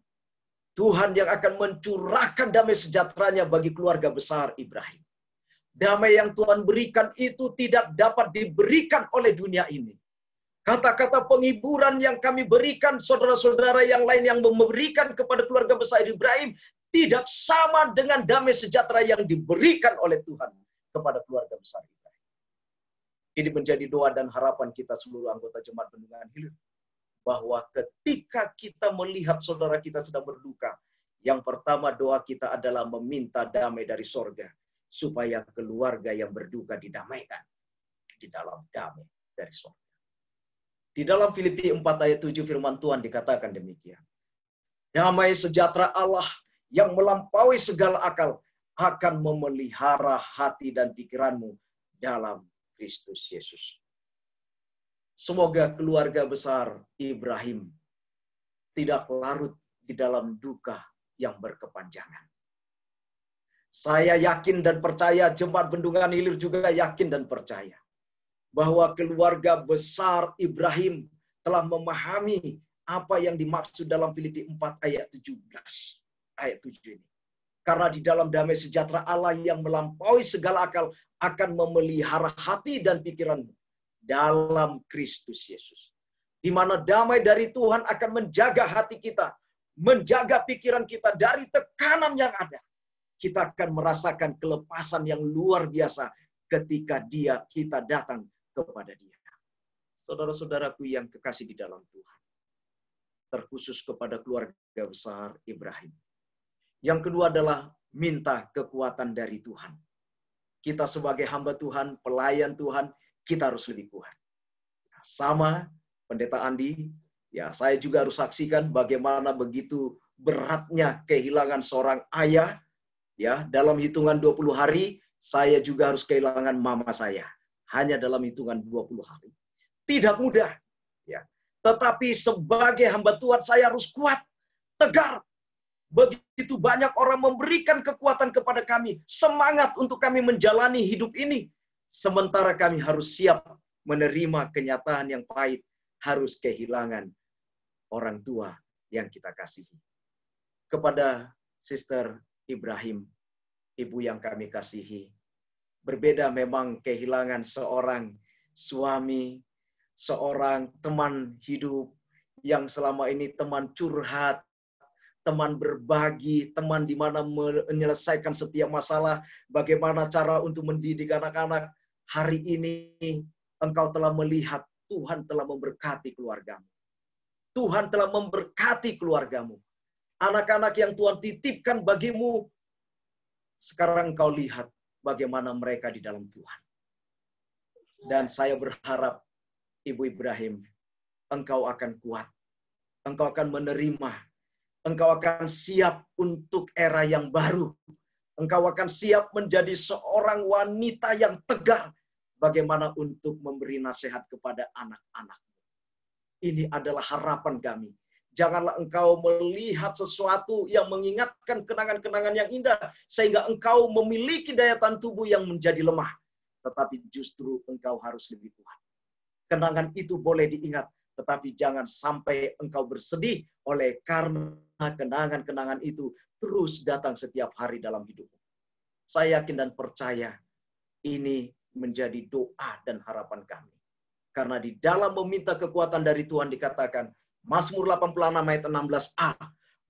Tuhan yang akan mencurahkan damai sejahtera-Nya bagi keluarga besar Ibrahim. Damai yang Tuhan berikan itu tidak dapat diberikan oleh dunia ini. Kata-kata penghiburan yang kami berikan, saudara-saudara yang lain yang memberikan kepada keluarga besar Ibrahim, tidak sama dengan damai sejahtera yang diberikan oleh Tuhan kepada keluarga besar Ibrahim. Ini menjadi doa dan harapan kita seluruh anggota Jemaat Bendungan Hilir, bahwa ketika kita melihat saudara kita sedang berduka, yang pertama doa kita adalah meminta damai dari sorga, supaya keluarga yang berduka didamaikan di dalam damai dari sorga. Di dalam Filipi 4 ayat 7 firman Tuhan dikatakan demikian. Damai sejahtera Allah yang melampaui segala akal akan memelihara hati dan pikiranmu dalam Kristus Yesus. Semoga keluarga besar Ibrahim tidak larut di dalam duka yang berkepanjangan. Saya yakin dan percaya, Jemaat Bendungan Hilir juga yakin dan percaya, bahwa keluarga besar Ibrahim telah memahami apa yang dimaksud dalam Filipi 4 ayat 17. Ayat 7 ini. Karena di dalam damai sejahtera Allah yang melampaui segala akal akan memelihara hati dan pikiranmu dalam Kristus Yesus. Di mana damai dari Tuhan akan menjaga hati kita, menjaga pikiran kita dari tekanan yang ada. Kita akan merasakan kelepasan yang luar biasa ketika kita datang kepada Dia. Saudara-saudaraku yang kekasih di dalam Tuhan, terkhusus kepada keluarga besar Ibrahim. Yang kedua adalah minta kekuatan dari Tuhan. Kita sebagai hamba Tuhan, pelayan Tuhan, kita harus lebih kuat. Sama Pendeta Andi, ya saya juga harus saksikan bagaimana begitu beratnya kehilangan seorang ayah. Ya, dalam hitungan 20 hari, saya juga harus kehilangan mama saya. Hanya dalam hitungan 20 hari. Tidak mudah. Ya. Tetapi sebagai hamba Tuhan, saya harus kuat, tegar. Begitu banyak orang memberikan kekuatan kepada kami, semangat untuk kami menjalani hidup ini. Sementara kami harus siap menerima kenyataan yang pahit, harus kehilangan orang tua yang kita kasihi. Kepada Sister Ibrahim, ibu yang kami kasihi, berbeda memang kehilangan seorang suami, seorang teman hidup yang selama ini teman curhat, teman berbagi, teman di mana menyelesaikan setiap masalah, bagaimana cara untuk mendidik anak-anak. Hari ini engkau telah melihat Tuhan telah memberkati keluargamu. Tuhan telah memberkati keluargamu. Anak-anak yang Tuhan titipkan bagimu, sekarang engkau lihat bagaimana mereka di dalam Tuhan. Dan saya berharap, Ibu Ibrahim, engkau akan kuat. Engkau akan menerima. Engkau akan siap untuk era yang baru. Engkau akan siap menjadi seorang wanita yang tegar. Bagaimana untuk memberi nasihat kepada anak-anak. Ini adalah harapan kami. Janganlah engkau melihat sesuatu yang mengingatkan kenangan-kenangan yang indah, sehingga engkau memiliki daya tahan tubuh yang menjadi lemah. Tetapi justru engkau harus lebih kuat. Kenangan itu boleh diingat, tetapi jangan sampai engkau bersedih oleh karena kenangan-kenangan itu terus datang setiap hari dalam hidupmu. Saya yakin dan percaya ini menjadi doa dan harapan kami. Karena di dalam meminta kekuatan dari Tuhan dikatakan, Mazmur 86 ayat 16a,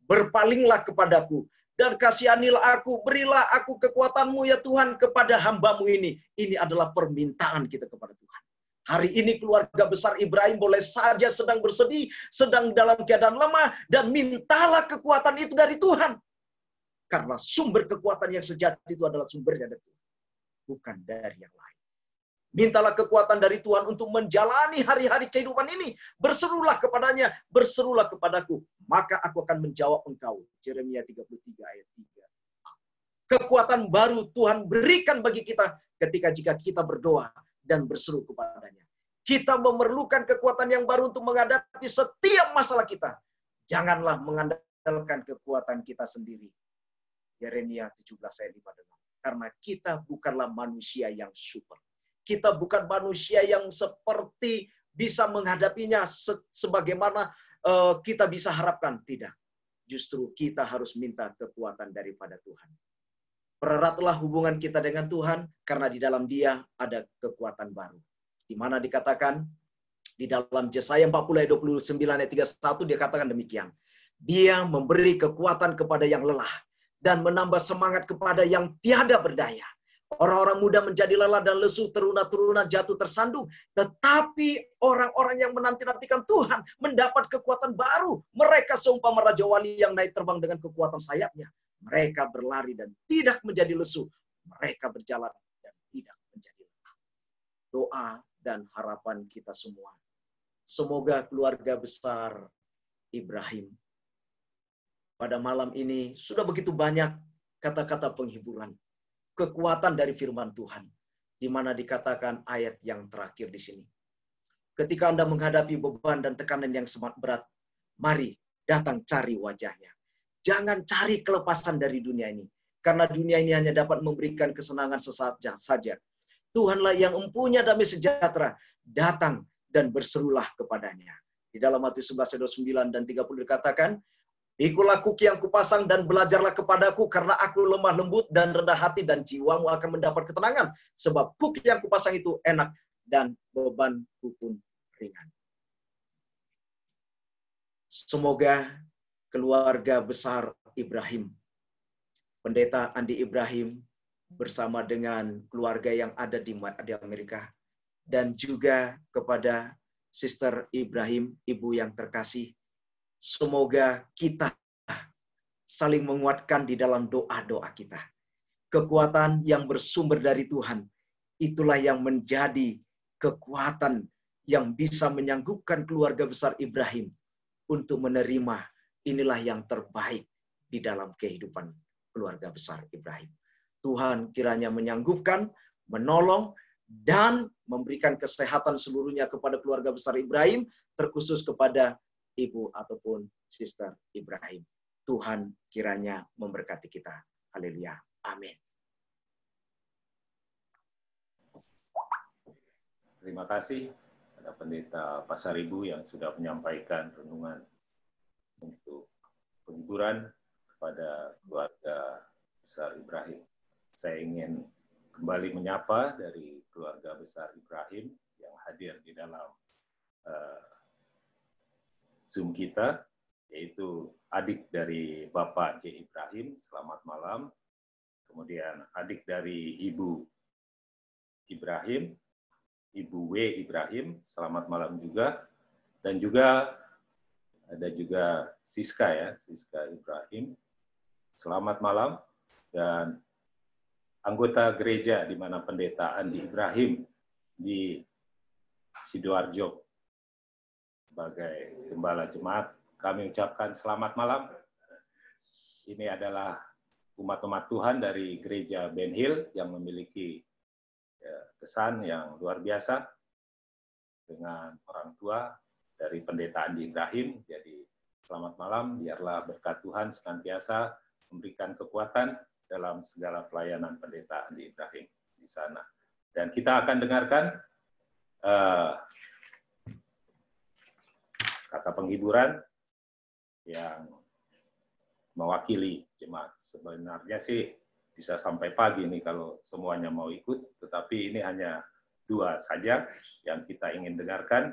berpalinglah kepadaku dan kasihanilah aku, berilah aku kekuatanmu ya Tuhan kepada hamba-Mu ini. Ini adalah permintaan kita kepada Tuhan. Hari ini keluarga besar Ibrahim boleh saja sedang bersedih, sedang dalam keadaan lemah, dan mintalah kekuatan itu dari Tuhan. Karena sumber kekuatan yang sejati itu adalah sumbernya dari Tuhan, bukan dari yang lain. Mintalah kekuatan dari Tuhan untuk menjalani hari-hari kehidupan ini. Berserulah kepadanya, berserulah kepadaku, maka aku akan menjawab engkau. Yeremia 33 ayat 3. Kekuatan baru Tuhan berikan bagi kita jika kita berdoa dan berseru kepadanya. Kita memerlukan kekuatan yang baru untuk menghadapi setiap masalah kita. Janganlah mengandalkan kekuatan kita sendiri. Yeremia 17 ayat 5. Karena kita bukanlah manusia yang super. Kita bukan manusia yang seperti bisa menghadapinya sebagaimana kita bisa harapkan. Tidak. Justru kita harus minta kekuatan daripada Tuhan. Pereratlah hubungan kita dengan Tuhan, karena di dalam Dia ada kekuatan baru. Di mana dikatakan, di dalam Yesaya 40 ayat 29 ayat 31, dia katakan demikian. Dia memberi kekuatan kepada yang lelah, dan menambah semangat kepada yang tiada berdaya. Orang-orang muda menjadi lelah dan lesu, teruna-teruna jatuh tersandung. Tetapi orang-orang yang menanti-nantikan Tuhan mendapat kekuatan baru. Mereka seumpama Raja Wali yang naik terbang dengan kekuatan sayapnya. Mereka berlari dan tidak menjadi lesu. Mereka berjalan dan tidak menjadi lelah. Doa dan harapan kita semua. Semoga keluarga besar Ibrahim pada malam ini sudah begitu banyak kata-kata penghiburan. Kekuatan dari firman Tuhan, di mana dikatakan ayat yang terakhir di sini. Ketika Anda menghadapi beban dan tekanan yang sangat berat, mari datang cari wajahnya. Jangan cari kelepasan dari dunia ini, karena dunia ini hanya dapat memberikan kesenangan sesaat saja. Tuhanlah yang mempunyai damai sejahtera, datang dan berserulah kepadanya. Di dalam Matius 11 ayat 29 dan 30 dikatakan, Ikulah kuk yang kupasang dan belajarlah kepadaku, karena aku lemah lembut dan rendah hati, dan jiwamu akan mendapat ketenangan. Sebab kuk yang kupasang itu enak dan bebanku pun ringan. Semoga keluarga besar Ibrahim, Pendeta Andi Ibrahim bersama dengan keluarga yang ada di Amerika, dan juga kepada Sister Ibrahim, ibu yang terkasih, semoga kita saling menguatkan di dalam doa-doa kita. Kekuatan yang bersumber dari Tuhan, itulah yang menjadi kekuatan yang bisa menyanggupkan keluarga besar Ibrahim untuk menerima inilah yang terbaik di dalam kehidupan keluarga besar Ibrahim. Tuhan kiranya menyanggupkan, menolong, dan memberikan kesehatan seluruhnya kepada keluarga besar Ibrahim, terkhusus kepada Ibu ataupun Sister Ibrahim. Tuhan kiranya memberkati kita. Haleluya. Amin. Terima kasih pada Pendeta Pasaribu yang sudah menyampaikan renungan untuk penghiburan kepada keluarga besar Ibrahim. Saya ingin kembali menyapa dari keluarga besar Ibrahim yang hadir di dalam Zoom kita, yaitu adik dari Bapak J. Ibrahim, selamat malam. Kemudian adik dari Ibu Ibrahim, Ibu W. Ibrahim, selamat malam juga. Dan juga ada juga Siska ya, Siska Ibrahim, selamat malam. Dan anggota gereja di mana Pendeta Andi Ibrahim di Sidoarjo sebagai gembala jemaat, kami ucapkan selamat malam. Ini adalah umat-umat Tuhan dari gereja Ben Hill yang memiliki kesan yang luar biasa dengan orang tua dari Pendeta Andi Ibrahim. Jadi selamat malam, biarlah berkat Tuhan senantiasa memberikan kekuatan dalam segala pelayanan Pendeta Andi Ibrahim di sana. Dan kita akan dengarkan kata penghiburan yang mewakili jemaat. Sebenarnya sih bisa sampai pagi nih kalau semuanya mau ikut, tetapi ini hanya 2 saja yang kita ingin dengarkan,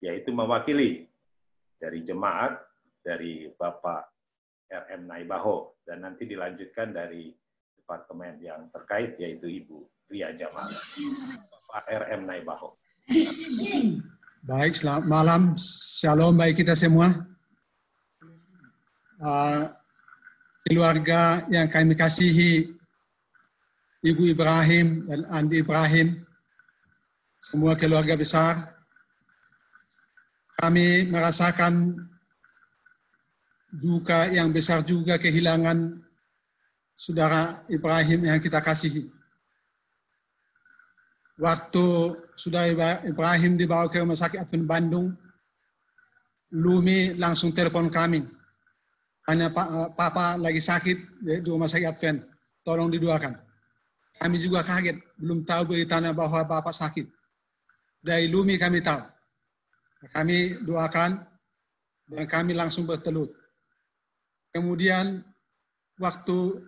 yaitu mewakili dari jemaat, dari Bapak RM Naibaho, dan nanti dilanjutkan dari departemen yang terkait, yaitu Ibu Ria Jamal. Bapak RM Naibaho. Baik, selamat malam. Shalom bagi kita semua. Keluarga yang kami kasihi, Ibu Ibrahim dan Andi Ibrahim, semua keluarga besar, kami merasakan duka yang besar juga kehilangan saudara Ibrahim yang kita kasihi. Waktu saudara Ibrahim dibawa ke Rumah Sakit Advent Bandung, Lumi langsung telepon kami. Hanya Papa lagi sakit di Rumah Sakit Advent, tolong didoakan. Kami juga kaget, belum tahu beritanya bahwa Bapak sakit. Dari Lumi kami tahu. Kami doakan dan kami langsung bertelut. Kemudian waktu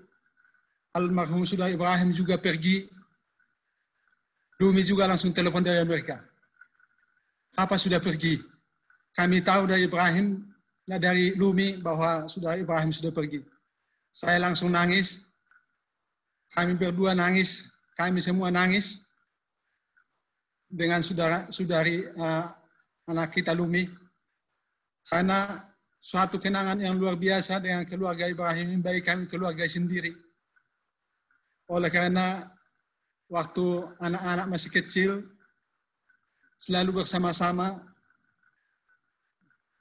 almarhum Saudara Ibrahim juga pergi, Lumi juga langsung telepon dari Amerika. Apa sudah pergi? Kami tahu dari Ibrahim, dari Lumi bahwa Saudara Ibrahim sudah pergi. Saya langsung nangis. Kami berdua nangis. Kami semua nangis dengan saudari anak kita Lumi. Karena suatu kenangan yang luar biasa dengan keluarga Ibrahim, bagi kami keluarga sendiri. Oleh karena waktu anak-anak masih kecil, selalu bersama-sama,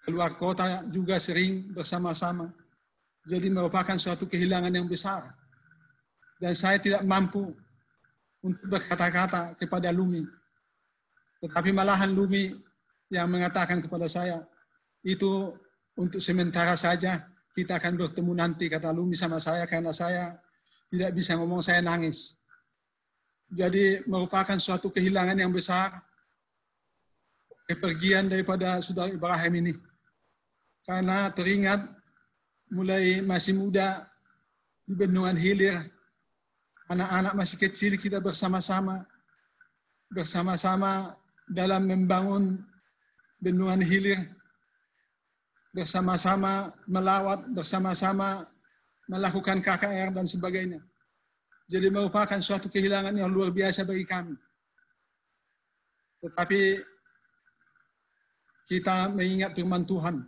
keluar kota juga sering bersama-sama. Jadi merupakan suatu kehilangan yang besar. Dan saya tidak mampu untuk berkata-kata kepada Lumi. Tetapi malahan Lumi yang mengatakan kepada saya, itu untuk sementara saja, kita akan bertemu nanti, kata Lumi sama saya, karena saya tidak bisa ngomong, saya nangis. Jadi merupakan suatu kehilangan yang besar, kepergian daripada Saudara Ibrahim ini. Karena teringat mulai masih muda di Bendungan Hilir, anak-anak masih kecil kita bersama-sama dalam membangun Bendungan Hilir, bersama-sama melawat, bersama-sama melakukan KKR dan sebagainya. Jadi merupakan suatu kehilangan yang luar biasa bagi kami. Tetapi kita mengingat firman Tuhan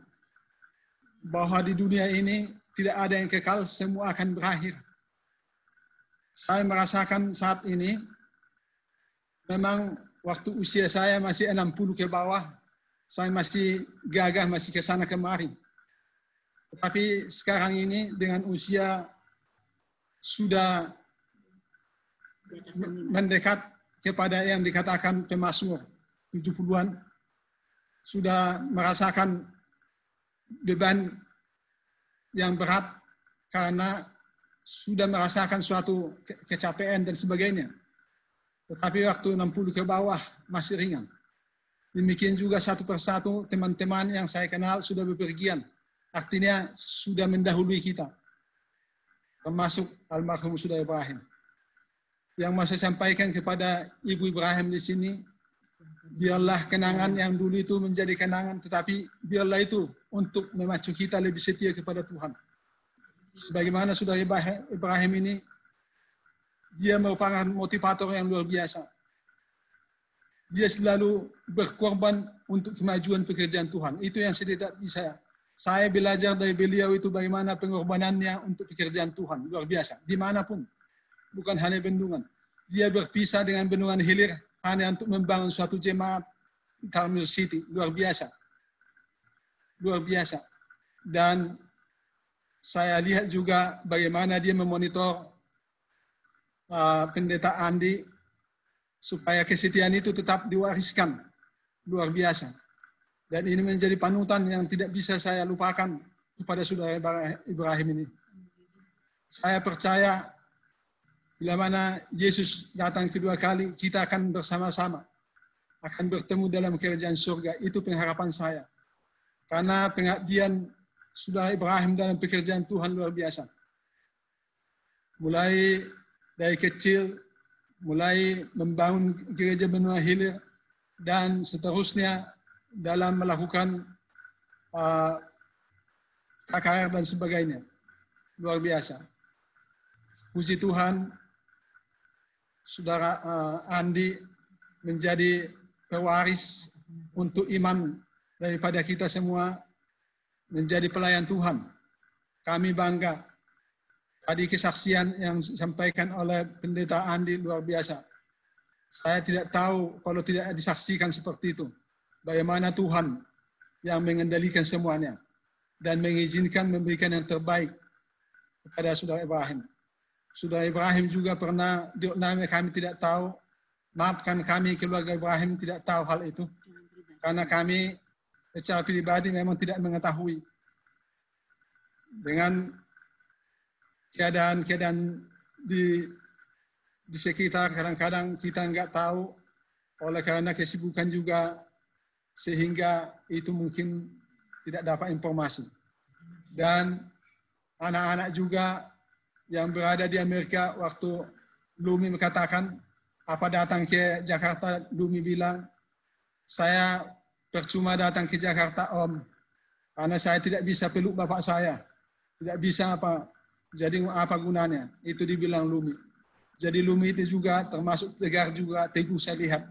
bahwa di dunia ini tidak ada yang kekal, semua akan berakhir. Saya merasakan saat ini, memang waktu usia saya masih 60 ke bawah, saya masih gagah, masih ke sana kemari. Tetapi sekarang ini dengan usia sudah mendekat kepada yang dikatakan pemazmur 70-an, sudah merasakan beban yang berat karena sudah merasakan suatu kecapean dan sebagainya. Tetapi waktu 60 ke bawah masih ringan. Demikian juga satu persatu teman-teman yang saya kenal sudah bepergian. Artinya sudah mendahului kita. Termasuk almarhum Saudara Ibrahim. Yang mau saya sampaikan kepada Ibu Ibrahim di sini, biarlah kenangan yang dulu itu menjadi kenangan, tetapi biarlah itu untuk memacu kita lebih setia kepada Tuhan. Sebagaimana Saudara Ibrahim ini, dia merupakan motivator yang luar biasa. Dia selalu berkorban untuk kemajuan pekerjaan Tuhan. Itu yang saya tidak bisa. Saya belajar dari beliau itu bagaimana pengorbanannya untuk pekerjaan Tuhan. Luar biasa. Dimanapun. Bukan hanya Bendungan. Dia berpisah dengan Bendungan Hilir hanya untuk membangun suatu jemaat Carmel City. Luar biasa. Luar biasa. Dan saya lihat juga bagaimana dia memonitor Pendeta Andi supaya kesetiaan itu tetap diwariskan. Luar biasa. Dan ini menjadi panutan yang tidak bisa saya lupakan kepada Saudara Ibrahim ini. Saya percaya bila mana Yesus datang kedua kali, kita akan bersama-sama. Akan bertemu dalam kerajaan surga. Itu pengharapan saya. Karena pengabdian Saudara Ibrahim dalam pekerjaan Tuhan luar biasa. Mulai dari kecil, mulai membangun gereja Benua Hilir, dan seterusnya dalam melakukan KKR dan sebagainya. Luar biasa. Puji Tuhan, Saudara Andi menjadi pewaris untuk iman daripada kita semua, menjadi pelayan Tuhan. Kami bangga. Tadi kesaksian yang disampaikan oleh Pendeta Andi luar biasa. Saya tidak tahu kalau tidak disaksikan seperti itu. Bagaimana Tuhan yang mengendalikan semuanya dan mengizinkan memberikan yang terbaik kepada Saudara Ibrahim. Saudara Ibrahim juga pernah dioknami, kami tidak tahu. Maafkan kami, keluarga Ibrahim tidak tahu hal itu. Karena kami secara pribadi memang tidak mengetahui. Dengan keadaan di sekitar, kadang-kadang kita nggak tahu, oleh karena kesibukan juga, sehingga itu mungkin tidak dapat informasi. Dan anak-anak juga yang berada di Amerika, waktu Lumi mengatakan apa datang ke Jakarta, Lumi bilang, saya percuma datang ke Jakarta Om, karena saya tidak bisa peluk bapak saya, tidak bisa apa, jadi apa gunanya? Itu dibilang Lumi. Jadi Lumi itu juga termasuk tegar juga, teguh saya lihat,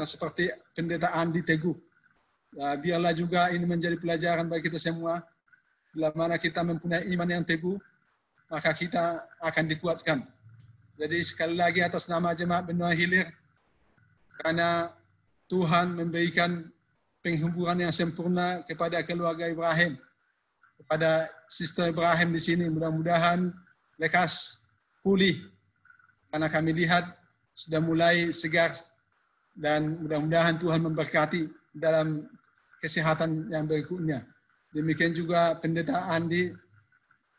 seperti pendeta Andi teguh. Biarlah juga ini menjadi pelajaran bagi kita semua. Bila mana kita mempunyai iman yang teguh, maka kita akan dikuatkan. Jadi sekali lagi atas nama Jemaat Benua Hilir, karena Tuhan memberikan penghiburan yang sempurna kepada keluarga Ibrahim, kepada Sister Ibrahim di sini, mudah-mudahan lekas pulih, karena kami lihat sudah mulai segar, dan mudah-mudahan Tuhan memberkati dalam kesehatan yang berikutnya. Demikian juga Pendeta Andi,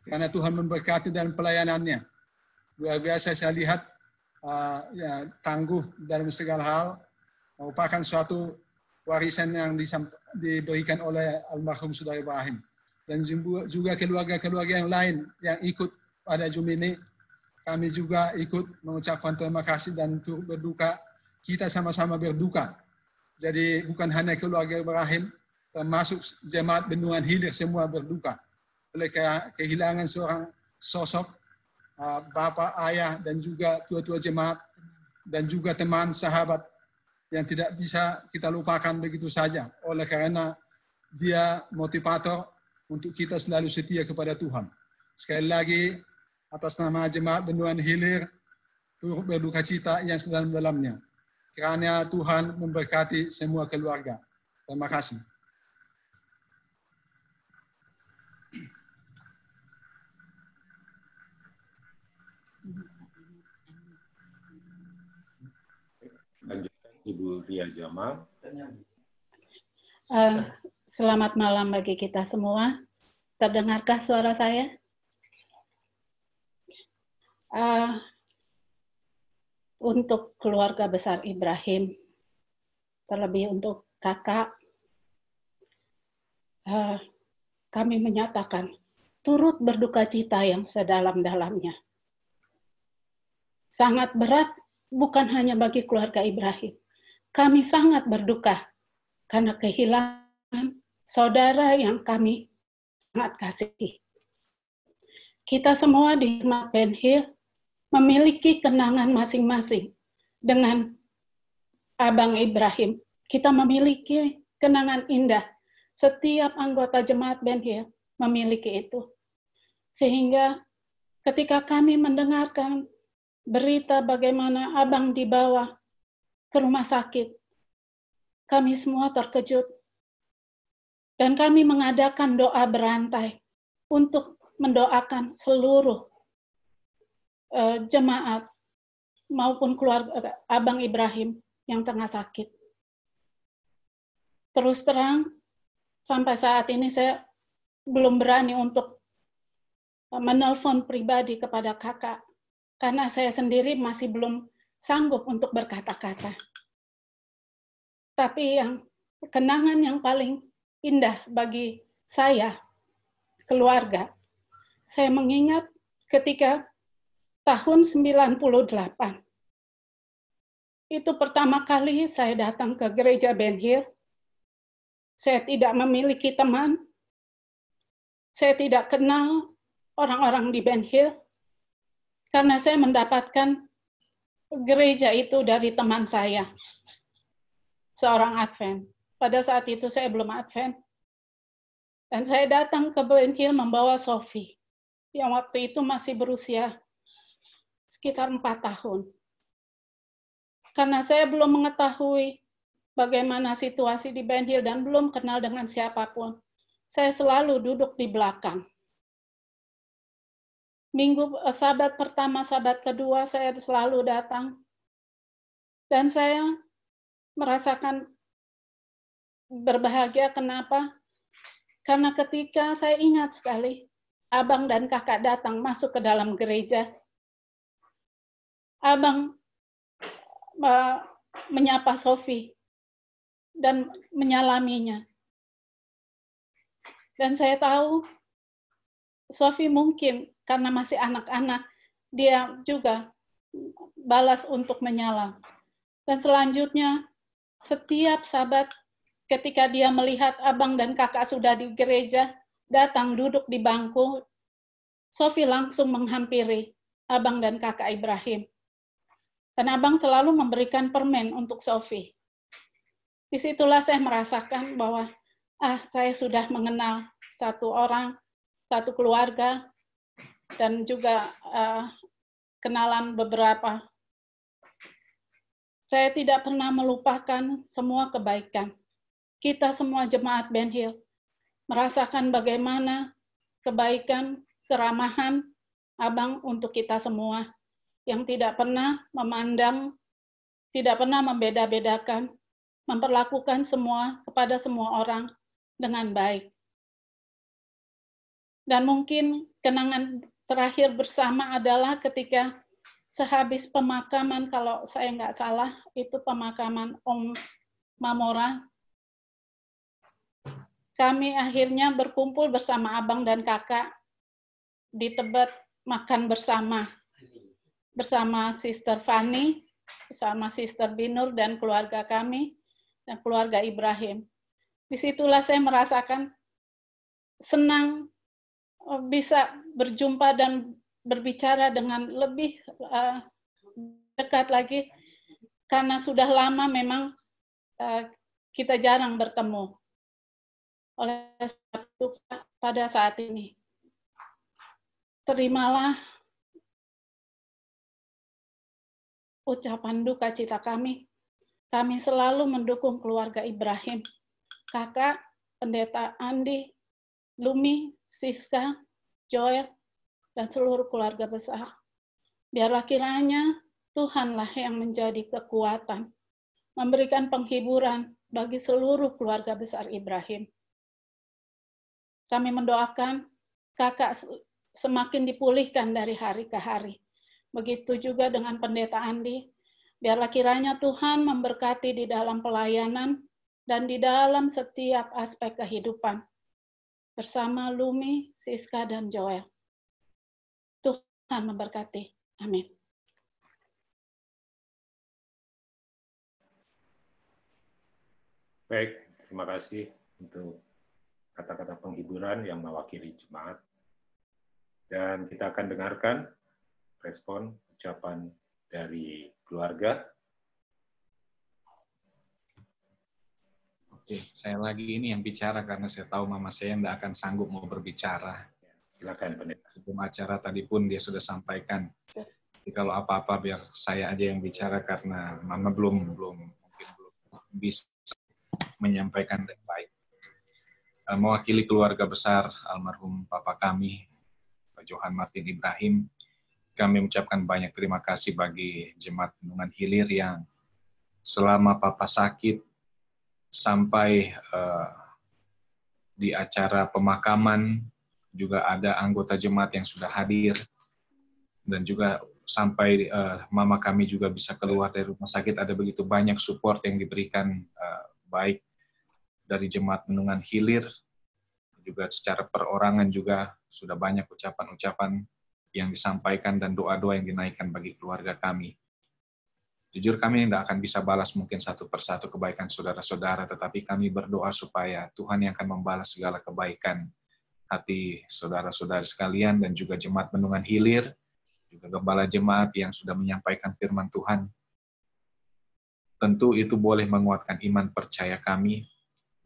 karena Tuhan memberkati dalam pelayanannya. Luar biasa saya lihat tangguh dalam segala hal, merupakan suatu warisan yang diberikan oleh almarhum Saudara Ibrahim. Dan juga keluarga-keluarga yang lain yang ikut pada Zoom ini, kami juga ikut mengucapkan terima kasih dan turut berduka. Kita sama-sama berduka. Jadi bukan hanya keluarga Ibrahim, termasuk Jemaat Bendungan Hilir semua berduka oleh kehilangan seorang sosok bapak, ayah, dan juga tua-tua jemaat, dan juga teman, sahabat yang tidak bisa kita lupakan begitu saja, oleh karena dia motivator untuk kita selalu setia kepada Tuhan. Sekali lagi, atas nama Jemaat Bendungan Hilir, turut berduka cita yang sedalam-dalamnya. Kiranya Tuhan memberkati semua keluarga. Terima kasih. Lanjutkan Ibu Ria Jamal. Selamat malam bagi kita semua. Terdengarkah suara saya? Untuk keluarga besar Ibrahim, terlebih untuk kakak, kami menyatakan turut berduka cita yang sedalam-dalamnya. Sangat berat bukan hanya bagi keluarga Ibrahim. Kami sangat berduka karena kehilangan saudara yang kami sangat kasihi. Kita semua di Jemaat Ben Hill memiliki kenangan masing-masing dengan Abang Ibrahim. Kita memiliki kenangan indah. Setiap anggota Jemaat Ben Hill memiliki itu. Sehingga ketika kami mendengarkan berita bagaimana Abang dibawa ke rumah sakit, kami semua terkejut. Dan kami mengadakan doa berantai untuk mendoakan seluruh jemaat maupun keluarga Abang Ibrahim yang tengah sakit. Terus terang, sampai saat ini saya belum berani untuk menelpon pribadi kepada kakak, karena saya sendiri masih belum sanggup untuk berkata-kata. Tapi yang kenangan yang paling indah bagi saya, keluarga, saya mengingat ketika tahun 98, itu pertama kali saya datang ke gereja Ben Hill. Saya tidak memiliki teman, saya tidak kenal orang-orang di Ben Hill, karena saya mendapatkan gereja itu dari teman saya, seorang Advent. Pada saat itu saya belum Advent. Dan saya datang ke Ben Hill membawa Sophie, yang waktu itu masih berusia sekitar 4 tahun. Karena saya belum mengetahui bagaimana situasi di Ben Hill dan belum kenal dengan siapapun, saya selalu duduk di belakang. Minggu sabat pertama, sabat kedua, saya selalu datang. Dan saya merasakan berbahagia. Kenapa? Karena ketika saya ingat sekali, Abang dan kakak datang masuk ke dalam gereja, Abang menyapa Sophie dan menyalaminya. Dan saya tahu Sophie mungkin karena masih anak-anak, dia juga balas untuk menyala. Dan selanjutnya, setiap Sabat ketika dia melihat abang dan kakak sudah di gereja, datang duduk di bangku, Sophie langsung menghampiri abang dan kakak Ibrahim. Dan abang selalu memberikan permen untuk Sophie. Disitulah saya merasakan bahwa saya sudah mengenal satu orang, satu keluarga, dan juga kenalan beberapa. Saya tidak pernah melupakan semua kebaikan. Kita semua jemaat Ben Hill merasakan bagaimana kebaikan, keramahan abang untuk kita semua, yang tidak pernah memandang, tidak pernah membeda-bedakan, memperlakukan semua kepada semua orang dengan baik. Dan mungkin kenangan terakhir bersama adalah ketika sehabis pemakaman, kalau saya nggak salah, itu pemakaman Om Mamora, kami akhirnya berkumpul bersama abang dan kakak di Tebet, makan bersama Sister Fanny, bersama Sister Binur dan keluarga kami, dan keluarga Ibrahim. Disitulah saya merasakan senang bisa berjumpa dan berbicara dengan lebih dekat lagi, karena sudah lama memang kita jarang bertemu. Oleh sebab itu, pada saat ini, terimalah ucapan duka cita kami. Kami selalu mendukung keluarga Ibrahim, kakak, pendeta Andi, Lumi, Siska, Joel, dan seluruh keluarga besar. Biarlah kiranya Tuhanlah yang menjadi kekuatan, memberikan penghiburan bagi seluruh keluarga besar Ibrahim. Kami mendoakan kakak semakin dipulihkan dari hari ke hari. Begitu juga dengan pendeta Andi. Biarlah kiranya Tuhan memberkati di dalam pelayanan dan di dalam setiap aspek kehidupan. Bersama Lumi, Siska, dan Joel. Tuhan memberkati. Amin. Baik, terima kasih untuk kata-kata penghiburan yang mewakili jemaat. Dan kita akan dengarkan respon ucapan dari keluarga. Oke, saya lagi ini yang bicara karena saya tahu mama saya tidak akan sanggup mau berbicara. Silakan, pendeta. Sebelum acara tadi pun dia sudah sampaikan. Jadi kalau apa-apa biar saya aja yang bicara karena mama mungkin belum bisa menyampaikan dengan baik. Mewakili keluarga besar almarhum Papa kami, Pak Johan Martin Ibrahim, kami mengucapkan banyak terima kasih bagi Jemaat Bendungan Hilir yang selama Papa sakit sampai di acara pemakaman juga ada anggota jemaat yang sudah hadir, dan juga sampai mama kami juga bisa keluar dari rumah sakit. Ada begitu banyak support yang diberikan baik dari Jemaat Bendungan Hilir, juga secara perorangan juga sudah banyak ucapan-ucapan yang disampaikan dan doa-doa yang dinaikkan bagi keluarga kami. Jujur kami tidak akan bisa balas mungkin satu persatu kebaikan saudara-saudara, tetapi kami berdoa supaya Tuhan yang akan membalas segala kebaikan hati saudara-saudara sekalian, dan juga Jemaat Bendungan Hilir, juga gembala jemaat yang sudah menyampaikan firman Tuhan. Tentu itu boleh menguatkan iman percaya kami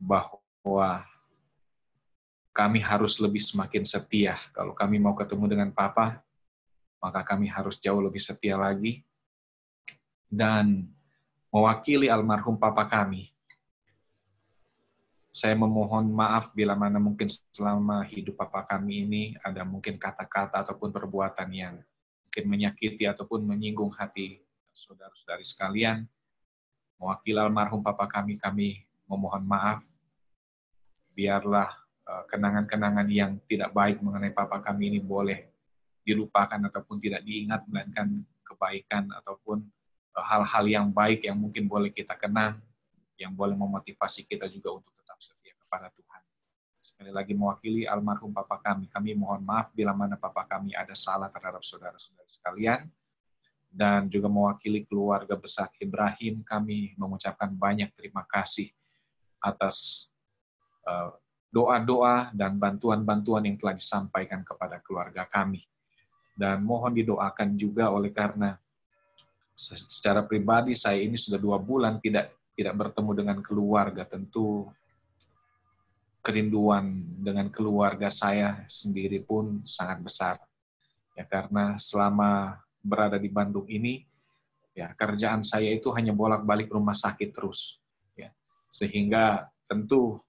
bahwa kami harus lebih semakin setia. Kalau kami mau ketemu dengan Papa, maka kami harus jauh lebih setia lagi. Dan mewakili almarhum Papa kami, saya memohon maaf bila mana mungkin selama hidup Papa kami ini ada mungkin kata-kata ataupun perbuatan yang mungkin menyakiti ataupun menyinggung hati saudara-saudari sekalian. Mewakili almarhum Papa kami memohon maaf. Biarlah kenangan-kenangan yang tidak baik mengenai Papa kami ini boleh dilupakan ataupun tidak diingat, melainkan kebaikan ataupun hal-hal yang baik yang mungkin boleh kita kenang, yang boleh memotivasi kita juga untuk tetap setia kepada Tuhan. sekali lagi mewakili almarhum Papa kami mohon maaf bila mana Papa kami ada salah terhadap saudara-saudara sekalian. Dan juga mewakili keluarga besar Ibrahim, kami mengucapkan banyak terima kasih atas doa-doa dan bantuan-bantuan yang telah disampaikan kepada keluarga kami. Dan mohon didoakan juga oleh karena secara pribadi saya ini sudah 2 bulan tidak bertemu dengan keluarga. Tentu kerinduan dengan keluarga saya sendiri pun sangat besar. Ya, karena selama berada di Bandung ini, ya kerjaan saya itu hanya bolak-balik rumah sakit terus, ya, sehingga tentu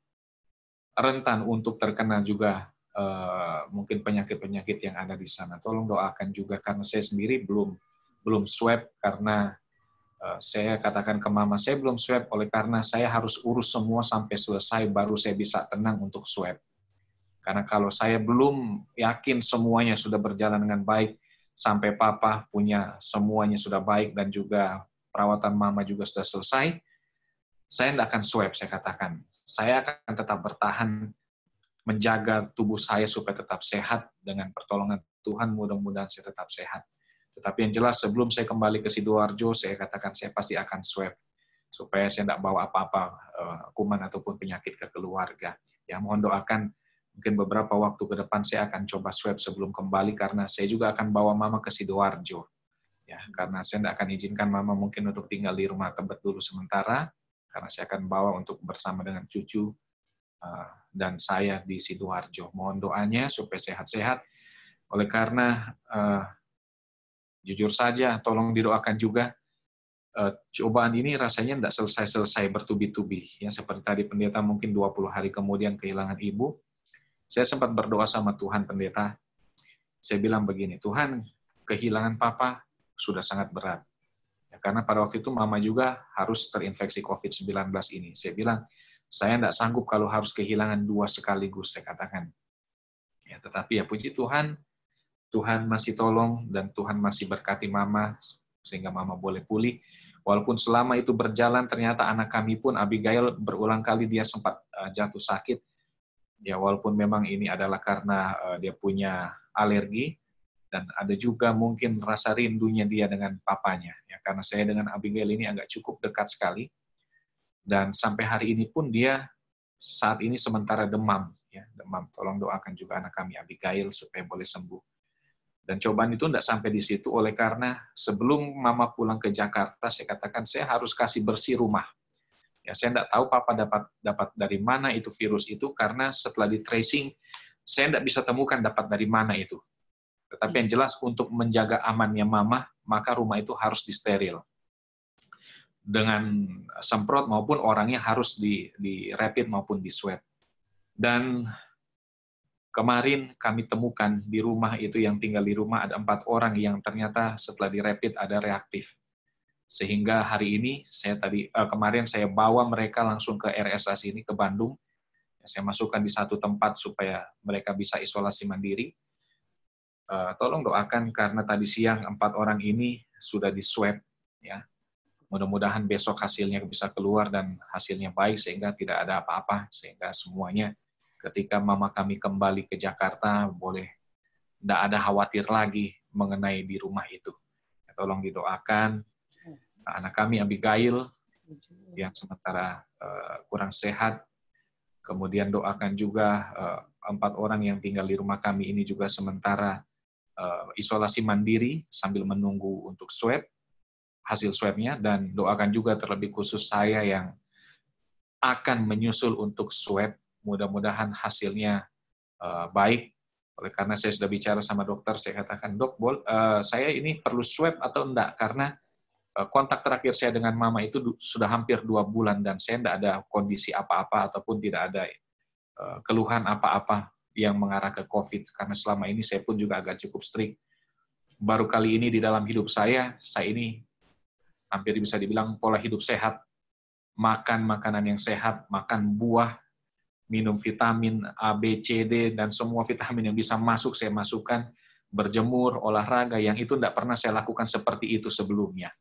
rentan untuk terkena juga mungkin penyakit-penyakit yang ada di sana. Tolong doakan juga karena saya sendiri belum swab karena saya katakan ke mama saya belum swab oleh karena saya harus urus semua sampai selesai baru saya bisa tenang untuk swab. Karena kalau saya belum yakin semuanya sudah berjalan dengan baik, sampai Papa punya semuanya sudah baik dan juga perawatan Mama juga sudah selesai, saya tidak akan swab, saya katakan. Saya akan tetap bertahan menjaga tubuh saya supaya tetap sehat dengan pertolongan Tuhan, mudah-mudahan saya tetap sehat. Tetapi yang jelas sebelum saya kembali ke Sidoarjo, saya katakan saya pasti akan swab supaya saya tidak bawa apa-apa kuman ataupun penyakit ke keluarga. Ya, mohon doakan. Mungkin beberapa waktu ke depan saya akan coba swab sebelum kembali karena saya juga akan bawa Mama ke Sidoarjo. Ya, karena saya tidak akan izinkan Mama mungkin untuk tinggal di rumah Tebet dulu sementara, karena saya akan bawa untuk bersama dengan cucu dan saya di Sidoarjo. Mohon doanya supaya sehat-sehat. Oleh karena jujur saja, tolong didoakan juga cobaan ini rasanya tidak selesai-selesai bertubi-tubi. Ya, seperti tadi pendeta mungkin 20 hari kemudian kehilangan ibu. Saya sempat berdoa sama Tuhan pendeta. Saya bilang begini, Tuhan, kehilangan Papa sudah sangat berat. Ya, karena pada waktu itu Mama juga harus terinfeksi COVID-19 ini. Saya bilang, saya tidak sanggup kalau harus kehilangan 2 sekaligus, saya katakan. Ya, tetapi ya puji Tuhan, Tuhan masih tolong dan Tuhan masih berkati Mama, sehingga Mama boleh pulih. Walaupun selama itu berjalan, ternyata anak kami pun, Abigail, berulang kali dia sempat jatuh sakit. Ya, walaupun memang ini adalah karena dia punya alergi dan ada juga mungkin rasa rindunya dia dengan papanya. Ya, karena saya dengan Abigail ini agak cukup dekat sekali dan sampai hari ini pun dia saat ini sementara demam. Ya, demam. Tolong doakan juga anak kami Abigail supaya boleh sembuh. Dan cobaan itu tidak sampai di situ oleh karena sebelum Mama pulang ke Jakarta, saya katakan saya harus kasih bersih rumah. Ya, saya tidak tahu Papa dapat dari mana itu virus itu, karena setelah di tracing, saya tidak bisa temukan dapat dari mana itu. Tetapi yang jelas untuk menjaga amannya Mama, maka rumah itu harus disteril. Dengan semprot maupun orangnya harus di rapid maupun di swab. Dan kemarin kami temukan di rumah itu yang tinggal di rumah ada 4 orang yang ternyata setelah di rapid ada reaktif. Sehingga hari ini, kemarin saya bawa mereka langsung ke RSA sini, ke Bandung. Saya masukkan di satu tempat supaya mereka bisa isolasi mandiri. Tolong doakan karena tadi siang 4 orang ini sudah di-swab. Ya. Mudah-mudahan besok hasilnya bisa keluar dan hasilnya baik sehingga tidak ada apa-apa. Sehingga semuanya ketika Mama kami kembali ke Jakarta, tidak ada khawatir lagi mengenai di rumah itu. Tolong didoakan. Anak kami Abigail yang sementara kurang sehat, kemudian doakan juga 4 orang yang tinggal di rumah kami ini juga sementara isolasi mandiri sambil menunggu untuk swab, hasil swabnya, dan doakan juga terlebih khusus saya yang akan menyusul untuk swab, mudah-mudahan hasilnya baik. Oleh karena saya sudah bicara sama dokter, saya katakan, Dok, saya ini perlu swab atau enggak, karena kontak terakhir saya dengan Mama itu sudah hampir 2 bulan dan saya tidak ada kondisi apa-apa ataupun tidak ada keluhan apa-apa yang mengarah ke COVID. Karena selama ini saya pun juga agak cukup strict. Baru kali ini di dalam hidup saya ini hampir bisa dibilang pola hidup sehat. Makan makanan yang sehat, makan buah, minum vitamin A, B, C, D, dan semua vitamin yang bisa masuk saya masukkan, berjemur, olahraga, yang itu tidak pernah saya lakukan seperti itu sebelumnya.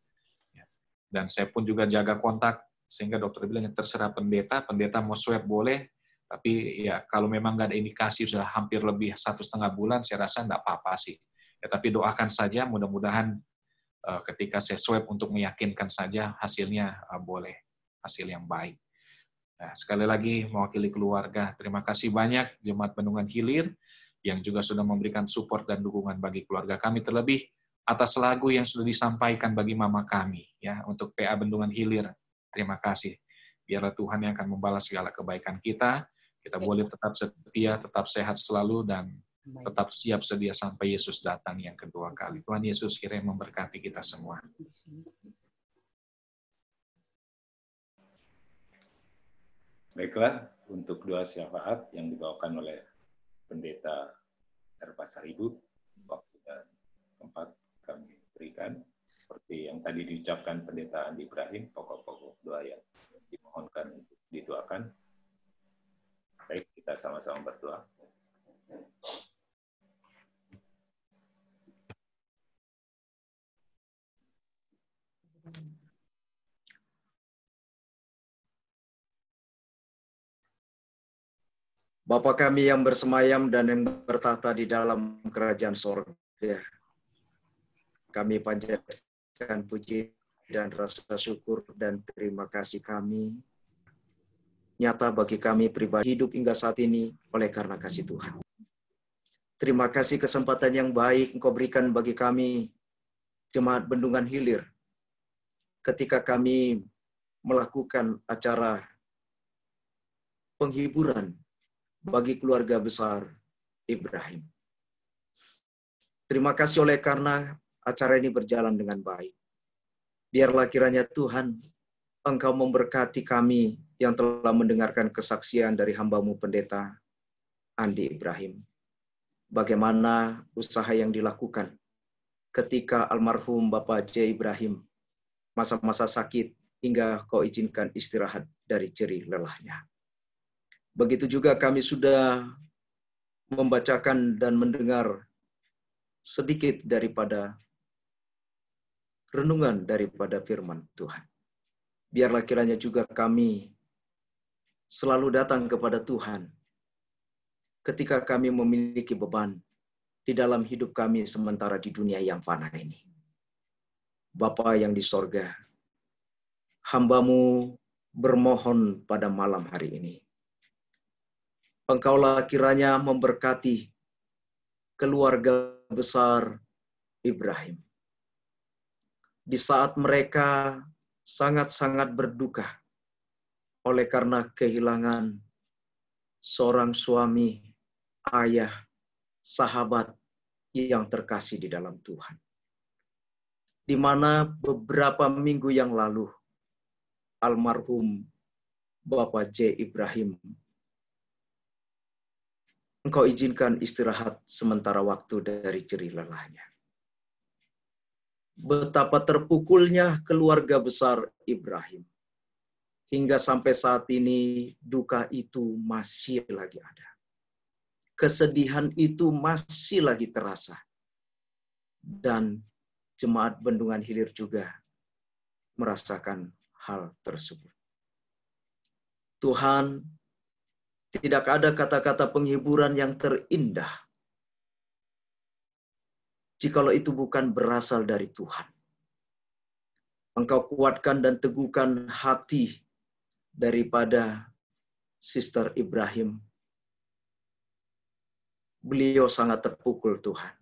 Dan saya pun juga jaga kontak, sehingga dokter bilang terserah pendeta mau swab boleh, Tapi ya kalau memang nggak ada indikasi sudah hampir lebih 1,5 bulan, saya rasa nggak apa-apa sih. Ya, tapi doakan saja, mudah-mudahan ketika saya swab untuk meyakinkan saja hasilnya boleh, hasil yang baik. Nah, sekali lagi mewakili keluarga, terima kasih banyak Jemaat Bendungan Hilir yang juga sudah memberikan support dan dukungan bagi keluarga kami, terlebih atas lagu yang sudah disampaikan bagi mama kami ya untuk PA Bendungan Hilir. Terima kasih. Biarlah Tuhan yang akan membalas segala kebaikan kita. Kita boleh tetap setia, tetap sehat selalu, dan tetap siap sedia sampai Yesus datang yang kedua kali. Tuhan Yesus kiranya memberkati kita semua. Baiklah, untuk doa syafaat yang dibawakan oleh Pendeta R. Pasar Ibu, waktu dan tempat kami berikan. Seperti yang tadi diucapkan Pendeta Andi Ibrahim, pokok-pokok doa yang dimohonkan untuk didoakan. Baik, kita sama-sama berdoa. Bapa kami yang bersemayam dan yang bertahta di dalam kerajaan sorga, kami panjatkan puji dan rasa syukur dan terima kasih kami nyata bagi kami pribadi hidup hingga saat ini oleh karena kasih Tuhan. Terima kasih kesempatan yang baik Engkau berikan bagi kami, Jemaat Bendungan Hilir, ketika kami melakukan acara penghiburan bagi keluarga besar Ibrahim. Terima kasih oleh karena acara ini berjalan dengan baik. Biarlah kiranya Tuhan, Engkau memberkati kami yang telah mendengarkan kesaksian dari hamba-Mu Pendeta Andi Ibrahim. Bagaimana usaha yang dilakukan ketika almarhum Bapak J. Ibrahim masa-masa sakit hingga Kau izinkan istirahat dari jerih lelahnya. Begitu juga kami sudah membacakan dan mendengar sedikit daripada renungan daripada firman Tuhan. Biarlah kiranya juga kami selalu datang kepada Tuhan ketika kami memiliki beban di dalam hidup kami sementara di dunia yang fana ini. Bapa yang di sorga, hamba-Mu bermohon pada malam hari ini. Engkaulah kiranya memberkati keluarga besar Ibrahim. Di saat mereka sangat-sangat berduka oleh karena kehilangan seorang suami, ayah, sahabat yang terkasih di dalam Tuhan. Di mana beberapa minggu yang lalu almarhum Bapak J. Ibrahim, Engkau izinkan istirahat sementara waktu dari jerih lelahnya. Betapa terpukulnya keluarga besar Ibrahim. Hingga sampai saat ini duka itu masih lagi ada. Kesedihan itu masih lagi terasa. Dan Jemaat Bendungan Hilir juga merasakan hal tersebut. Tuhan, tidak ada kata-kata penghiburan yang terindah jikalau itu bukan berasal dari Tuhan. Engkau kuatkan dan teguhkan hati daripada Sister Ibrahim. Beliau sangat terpukul, Tuhan.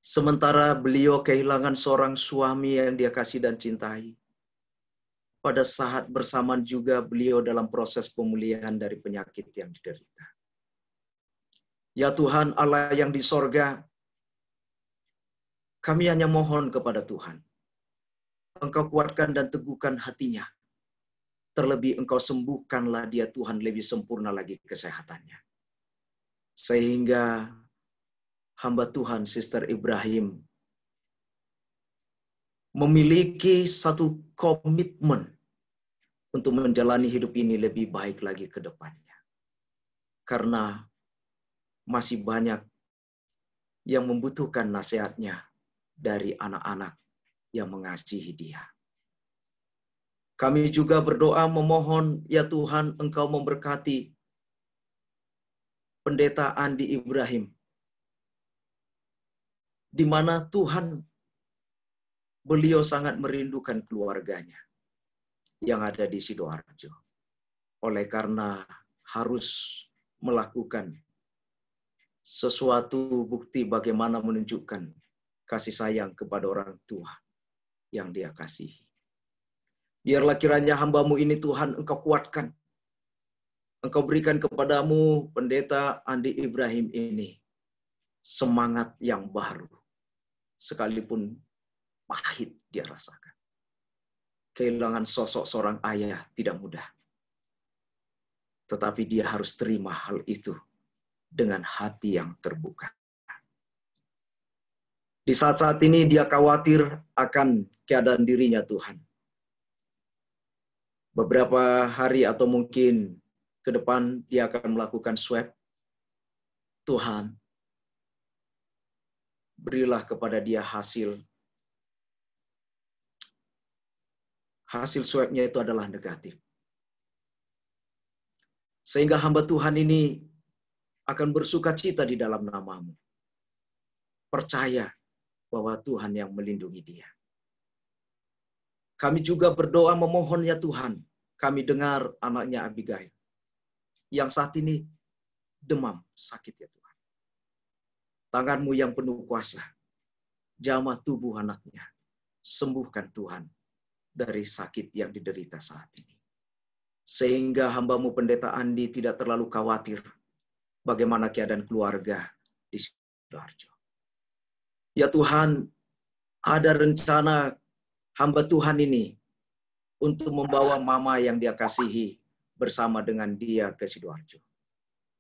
Sementara beliau kehilangan seorang suami yang dia kasih dan cintai. Pada saat bersamaan juga beliau dalam proses pemulihan dari penyakit yang diderita. Ya Tuhan Allah yang di sorga, kami hanya mohon kepada Tuhan. Engkau kuatkan dan teguhkan hatinya. Terlebih Engkau sembuhkanlah dia Tuhan lebih sempurna lagi kesehatannya. Sehingga hamba Tuhan Sister Ibrahim memiliki satu komitmen untuk menjalani hidup ini lebih baik lagi ke depannya. Karena masih banyak yang membutuhkan nasihatnya dari anak-anak yang mengasihi dia. Kami juga berdoa memohon, ya Tuhan, Engkau memberkati Pendeta Andi Ibrahim, di mana Tuhan, beliau sangat merindukan keluarganya yang ada di Sidoarjo. Oleh karena harus melakukan sesuatu bukti bagaimana menunjukkan kasih sayang kepada orang tua yang dia kasihi. Biarlah kiranya hamba-Mu ini Tuhan Engkau kuatkan. Engkau berikan kepadamu Pendeta Andi Ibrahim ini semangat yang baru. Sekalipun pahit dia rasakan. Kehilangan sosok seorang ayah tidak mudah. Tetapi dia harus terima hal itu dengan hati yang terbuka. Di saat-saat ini dia khawatir akan keadaan dirinya Tuhan. Beberapa hari atau mungkin ke depan dia akan melakukan swab. Tuhan, berilah kepada dia hasil swabnya itu adalah negatif. Sehingga hamba Tuhan ini akan bersuka cita di dalam nama-Mu. Percaya bahwa Tuhan yang melindungi dia. Kami juga berdoa memohon ya Tuhan, kami dengar anaknya Abigail, yang saat ini demam, sakit ya Tuhan. Tangan-Mu yang penuh kuasa, jamah tubuh anaknya, sembuhkan Tuhan dari sakit yang diderita saat ini. Sehingga hamba-Mu Pendeta Andi tidak terlalu khawatir bagaimana keadaan keluarga di Sidoarjo. Ya Tuhan, ada rencana hamba Tuhan ini untuk membawa mama yang dia kasihi bersama dengan dia ke Sidoarjo.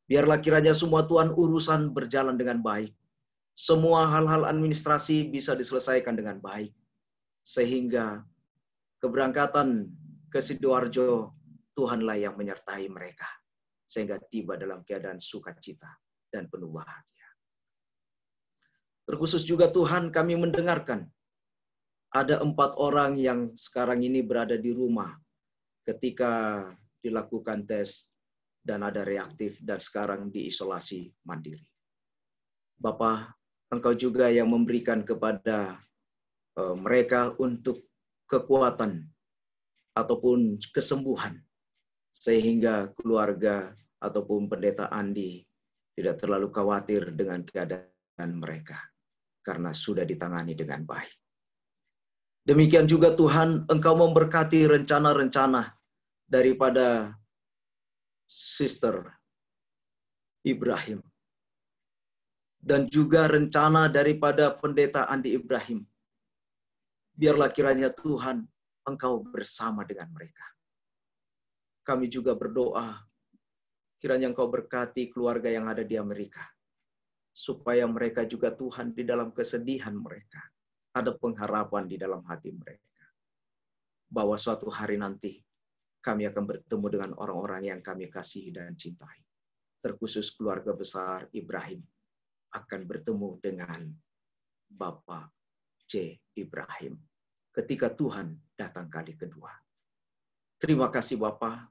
Biarlah kiranya semua Tuhan urusan berjalan dengan baik. Semua hal-hal administrasi bisa diselesaikan dengan baik. Sehingga keberangkatan ke Sidoarjo, Tuhanlah yang menyertai mereka. Sehingga tiba dalam keadaan sukacita dan penuh bahagia. Terkhusus juga Tuhan kami mendengarkan ada 4 orang yang sekarang ini berada di rumah ketika dilakukan tes dan ada reaktif dan sekarang diisolasi mandiri. Bapa, Engkau juga yang memberikan kepada mereka untuk kekuatan ataupun kesembuhan sehingga keluarga ataupun Pendeta Andi tidak terlalu khawatir dengan keadaan mereka karena sudah ditangani dengan baik. Demikian juga Tuhan, Engkau memberkati rencana-rencana daripada Sister Ibrahim. Dan juga rencana daripada Pendeta Andi Ibrahim. Biarlah kiranya Tuhan, Engkau bersama dengan mereka. Kami juga berdoa, kiranya Engkau berkati keluarga yang ada di Amerika. Supaya mereka juga Tuhan di dalam kesedihan mereka. Ada pengharapan di dalam hati mereka. Bahwa suatu hari nanti kami akan bertemu dengan orang-orang yang kami kasihi dan cintai. Terkhusus keluarga besar Ibrahim akan bertemu dengan Bapak J. Ibrahim. Ketika Tuhan datang kali kedua. Terima kasih Bapak.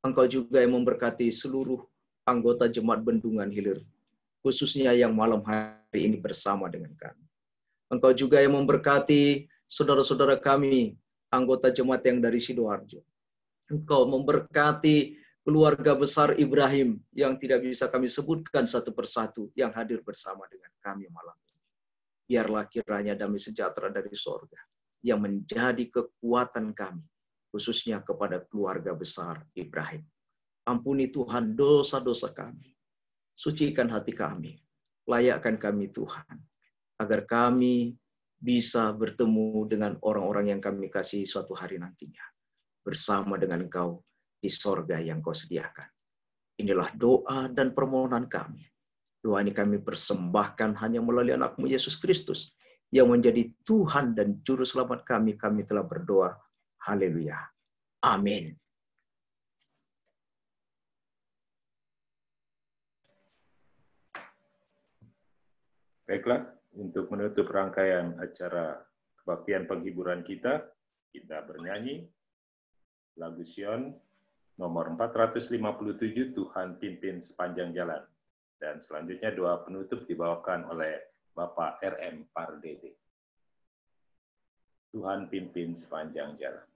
Engkau juga yang memberkati seluruh anggota Jemaat Bendungan Hilir. Khususnya yang malam hari ini bersama dengan kami. Engkau juga yang memberkati saudara-saudara kami, anggota jemaat yang dari Sidoarjo. Engkau memberkati keluarga besar Ibrahim yang tidak bisa kami sebutkan satu persatu yang hadir bersama dengan kami malam ini. Biarlah kiranya damai sejahtera dari sorga yang menjadi kekuatan kami, khususnya kepada keluarga besar Ibrahim. Ampuni Tuhan dosa-dosa kami. Sucikan hati kami, layakkan kami Tuhan, agar kami bisa bertemu dengan orang-orang yang kami kasih suatu hari nantinya, bersama dengan Engkau di sorga yang Kau sediakan. Inilah doa dan permohonan kami. Doa ini kami persembahkan hanya melalui anak-Mu Yesus Kristus, yang menjadi Tuhan dan Juru Selamat kami. Kami telah berdoa. Haleluya. Amin. Baiklah, untuk menutup rangkaian acara kebaktian penghiburan kita bernyanyi lagu Sion nomor 457, Tuhan pimpin sepanjang jalan. Dan selanjutnya doa penutup dibawakan oleh Bapak RM Pardede. Tuhan pimpin sepanjang jalan.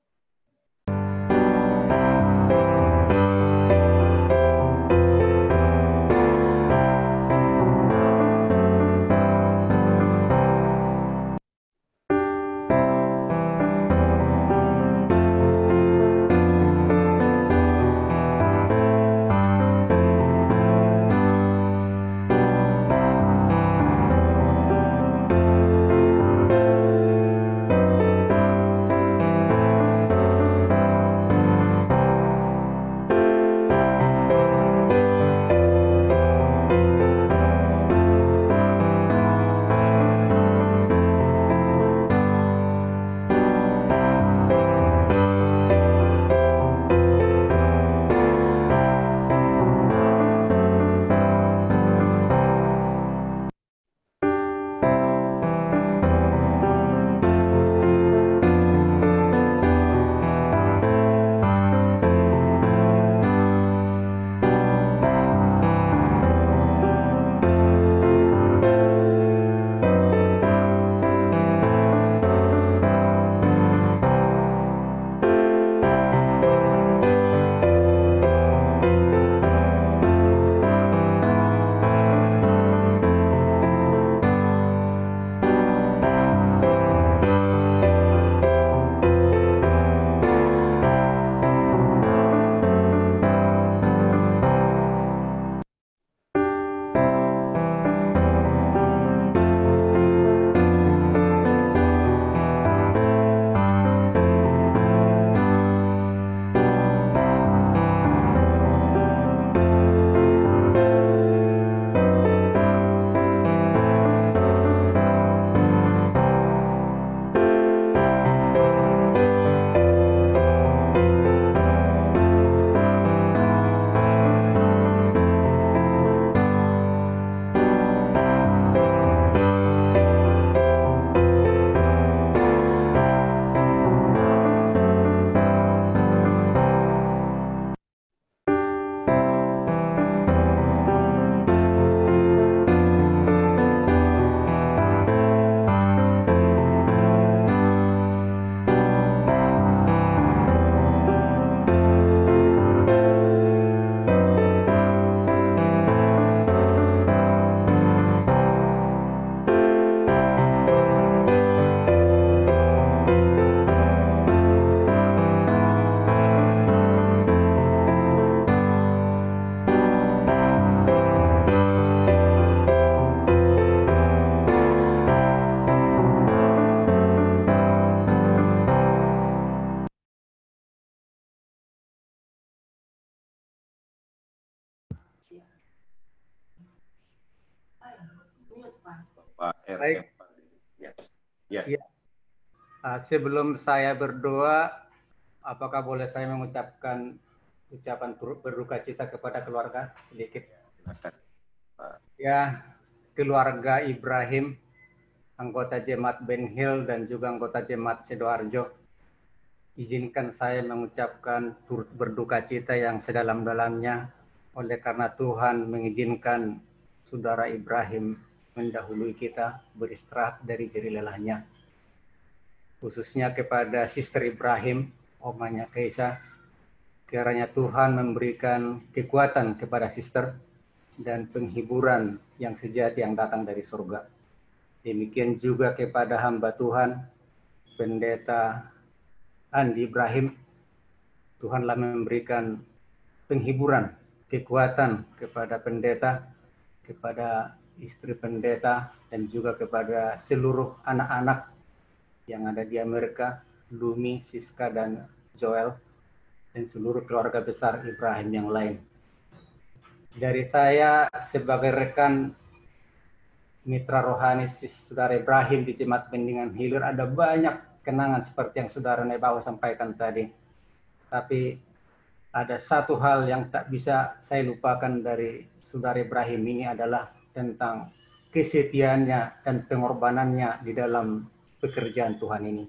Baik. Ya. Ya. Sebelum saya berdoa, apakah boleh saya mengucapkan ucapan berduka cita kepada keluarga sedikit? Silakan. Ya, keluarga Ibrahim, anggota Jemaat Ben Hill dan juga anggota Jemaat Sidoarjo, izinkan saya mengucapkan turut berduka cita yang sedalam-dalamnya oleh karena Tuhan mengizinkan saudara Ibrahim mendahului kita beristirahat dari jerih lelahnya. Khususnya kepada Sister Ibrahim, omanya Keisa, kiranya Tuhan memberikan kekuatan kepada Sister dan penghiburan yang sejati yang datang dari surga. Demikian juga kepada hamba Tuhan, Pendeta Andi Ibrahim, Tuhanlah memberikan penghiburan, kekuatan kepada pendeta, kepada istri pendeta, dan juga kepada seluruh anak-anak yang ada di Amerika, Lumi, Siska, dan Joel, dan seluruh keluarga besar Ibrahim yang lain. Dari saya sebagai rekan mitra rohani Saudara Ibrahim di Jemaat Bendingan Hilir, ada banyak kenangan seperti yang Saudara Nebawa sampaikan tadi. Tapi ada satu hal yang tak bisa saya lupakan dari Saudara Ibrahim ini adalah tentang kesetiaannya dan pengorbanannya di dalam pekerjaan Tuhan ini.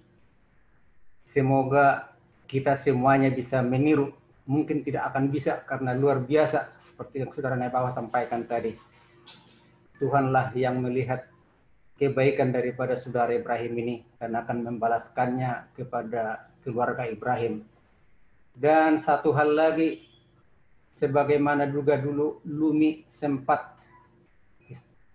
Semoga kita semuanya bisa meniru. Mungkin tidak akan bisa karena luar biasa seperti yang Saudara Naibawa sampaikan tadi. Tuhanlah yang melihat kebaikan daripada Saudara Ibrahim ini dan akan membalaskannya kepada keluarga Ibrahim. Dan satu hal lagi, sebagaimana juga dulu Lumi sempat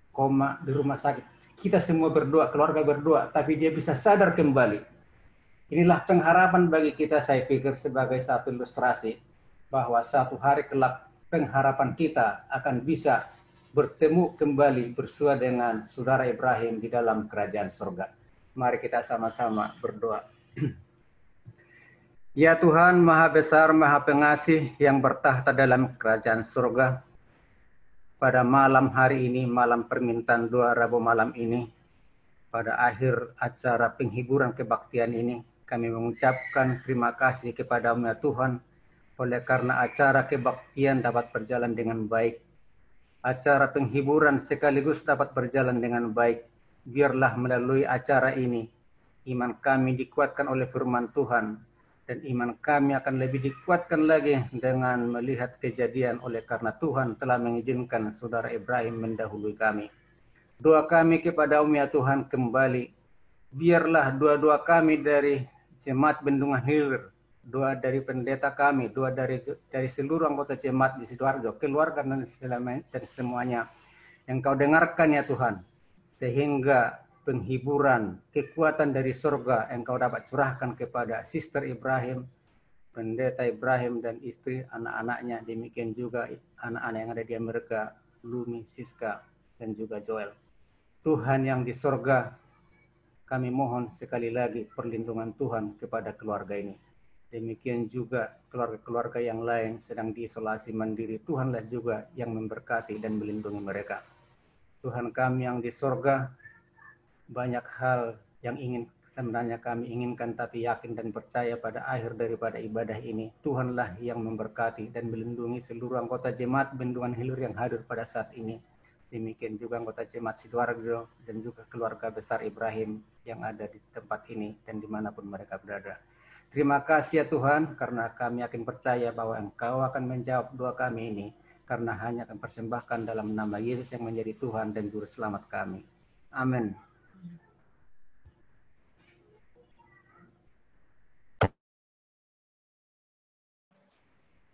koma di rumah sakit. Kita semua berdoa, keluarga berdoa, tapi dia bisa sadar kembali. Inilah pengharapan bagi kita, saya pikir, sebagai satu ilustrasi bahwa satu hari kelak pengharapan kita akan bisa bertemu kembali bersua dengan Saudara Ibrahim di dalam kerajaan surga. Mari kita sama-sama berdoa. Ya Tuhan, Maha Besar, Maha Pengasih yang bertahta dalam kerajaan surga, pada malam hari ini, malam permintaan doa Rabu malam ini, pada akhir acara penghiburan kebaktian ini, kami mengucapkan terima kasih kepada-Mu ya Tuhan, oleh karena acara kebaktian dapat berjalan dengan baik. Acara penghiburan sekaligus dapat berjalan dengan baik. Biarlah melalui acara ini, iman kami dikuatkan oleh firman Tuhan, dan iman kami akan lebih dikuatkan lagi dengan melihat kejadian oleh karena Tuhan telah mengizinkan Saudara Ibrahim mendahului kami. Doa kami kepada-Mu ya Tuhan kembali, biarlah doa-doa kami dari Jemaat Bendungan Hilir, doa dari pendeta kami, doa dari seluruh anggota jemaat di Sidoarjo, keluarga dan semuanya, yang Kau dengarkan ya Tuhan, sehingga penghiburan, kekuatan dari surga yang Kau dapat curahkan kepada Sister Ibrahim, pendeta Ibrahim dan istri, anak-anaknya, demikian juga anak-anak yang ada di Amerika, Lumi, Siska, dan juga Joel. Tuhan yang di surga, kami mohon sekali lagi perlindungan Tuhan kepada keluarga ini. Demikian juga keluarga-keluarga yang lain sedang diisolasi mandiri, Tuhanlah juga yang memberkati dan melindungi mereka. Tuhan kami yang di surga, banyak hal yang sebenarnya kami inginkan tapi yakin dan percaya pada akhir daripada ibadah ini, Tuhanlah yang memberkati dan melindungi seluruh anggota jemaat Bendungan Hilir yang hadir pada saat ini. Demikian juga anggota jemaat Sidoarjo dan juga keluarga besar Ibrahim yang ada di tempat ini dan dimanapun mereka berada. Terima kasih ya Tuhan, karena kami yakin percaya bahwa Engkau akan menjawab doa kami ini, karena hanya akan persembahkan dalam nama Yesus yang menjadi Tuhan dan Juru Selamat kami. Amin.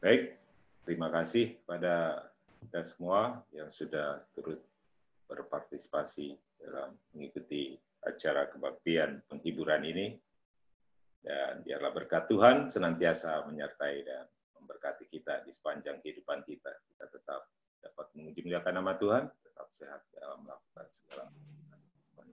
Baik, terima kasih kepada kita semua yang sudah turut berpartisipasi dalam mengikuti acara kebaktian penghiburan ini. Dan biarlah berkat Tuhan senantiasa menyertai dan memberkati kita di sepanjang kehidupan kita. Kita tetap dapat memuji muliakan nama Tuhan, tetap sehat dalam melakukan segala aktivitas.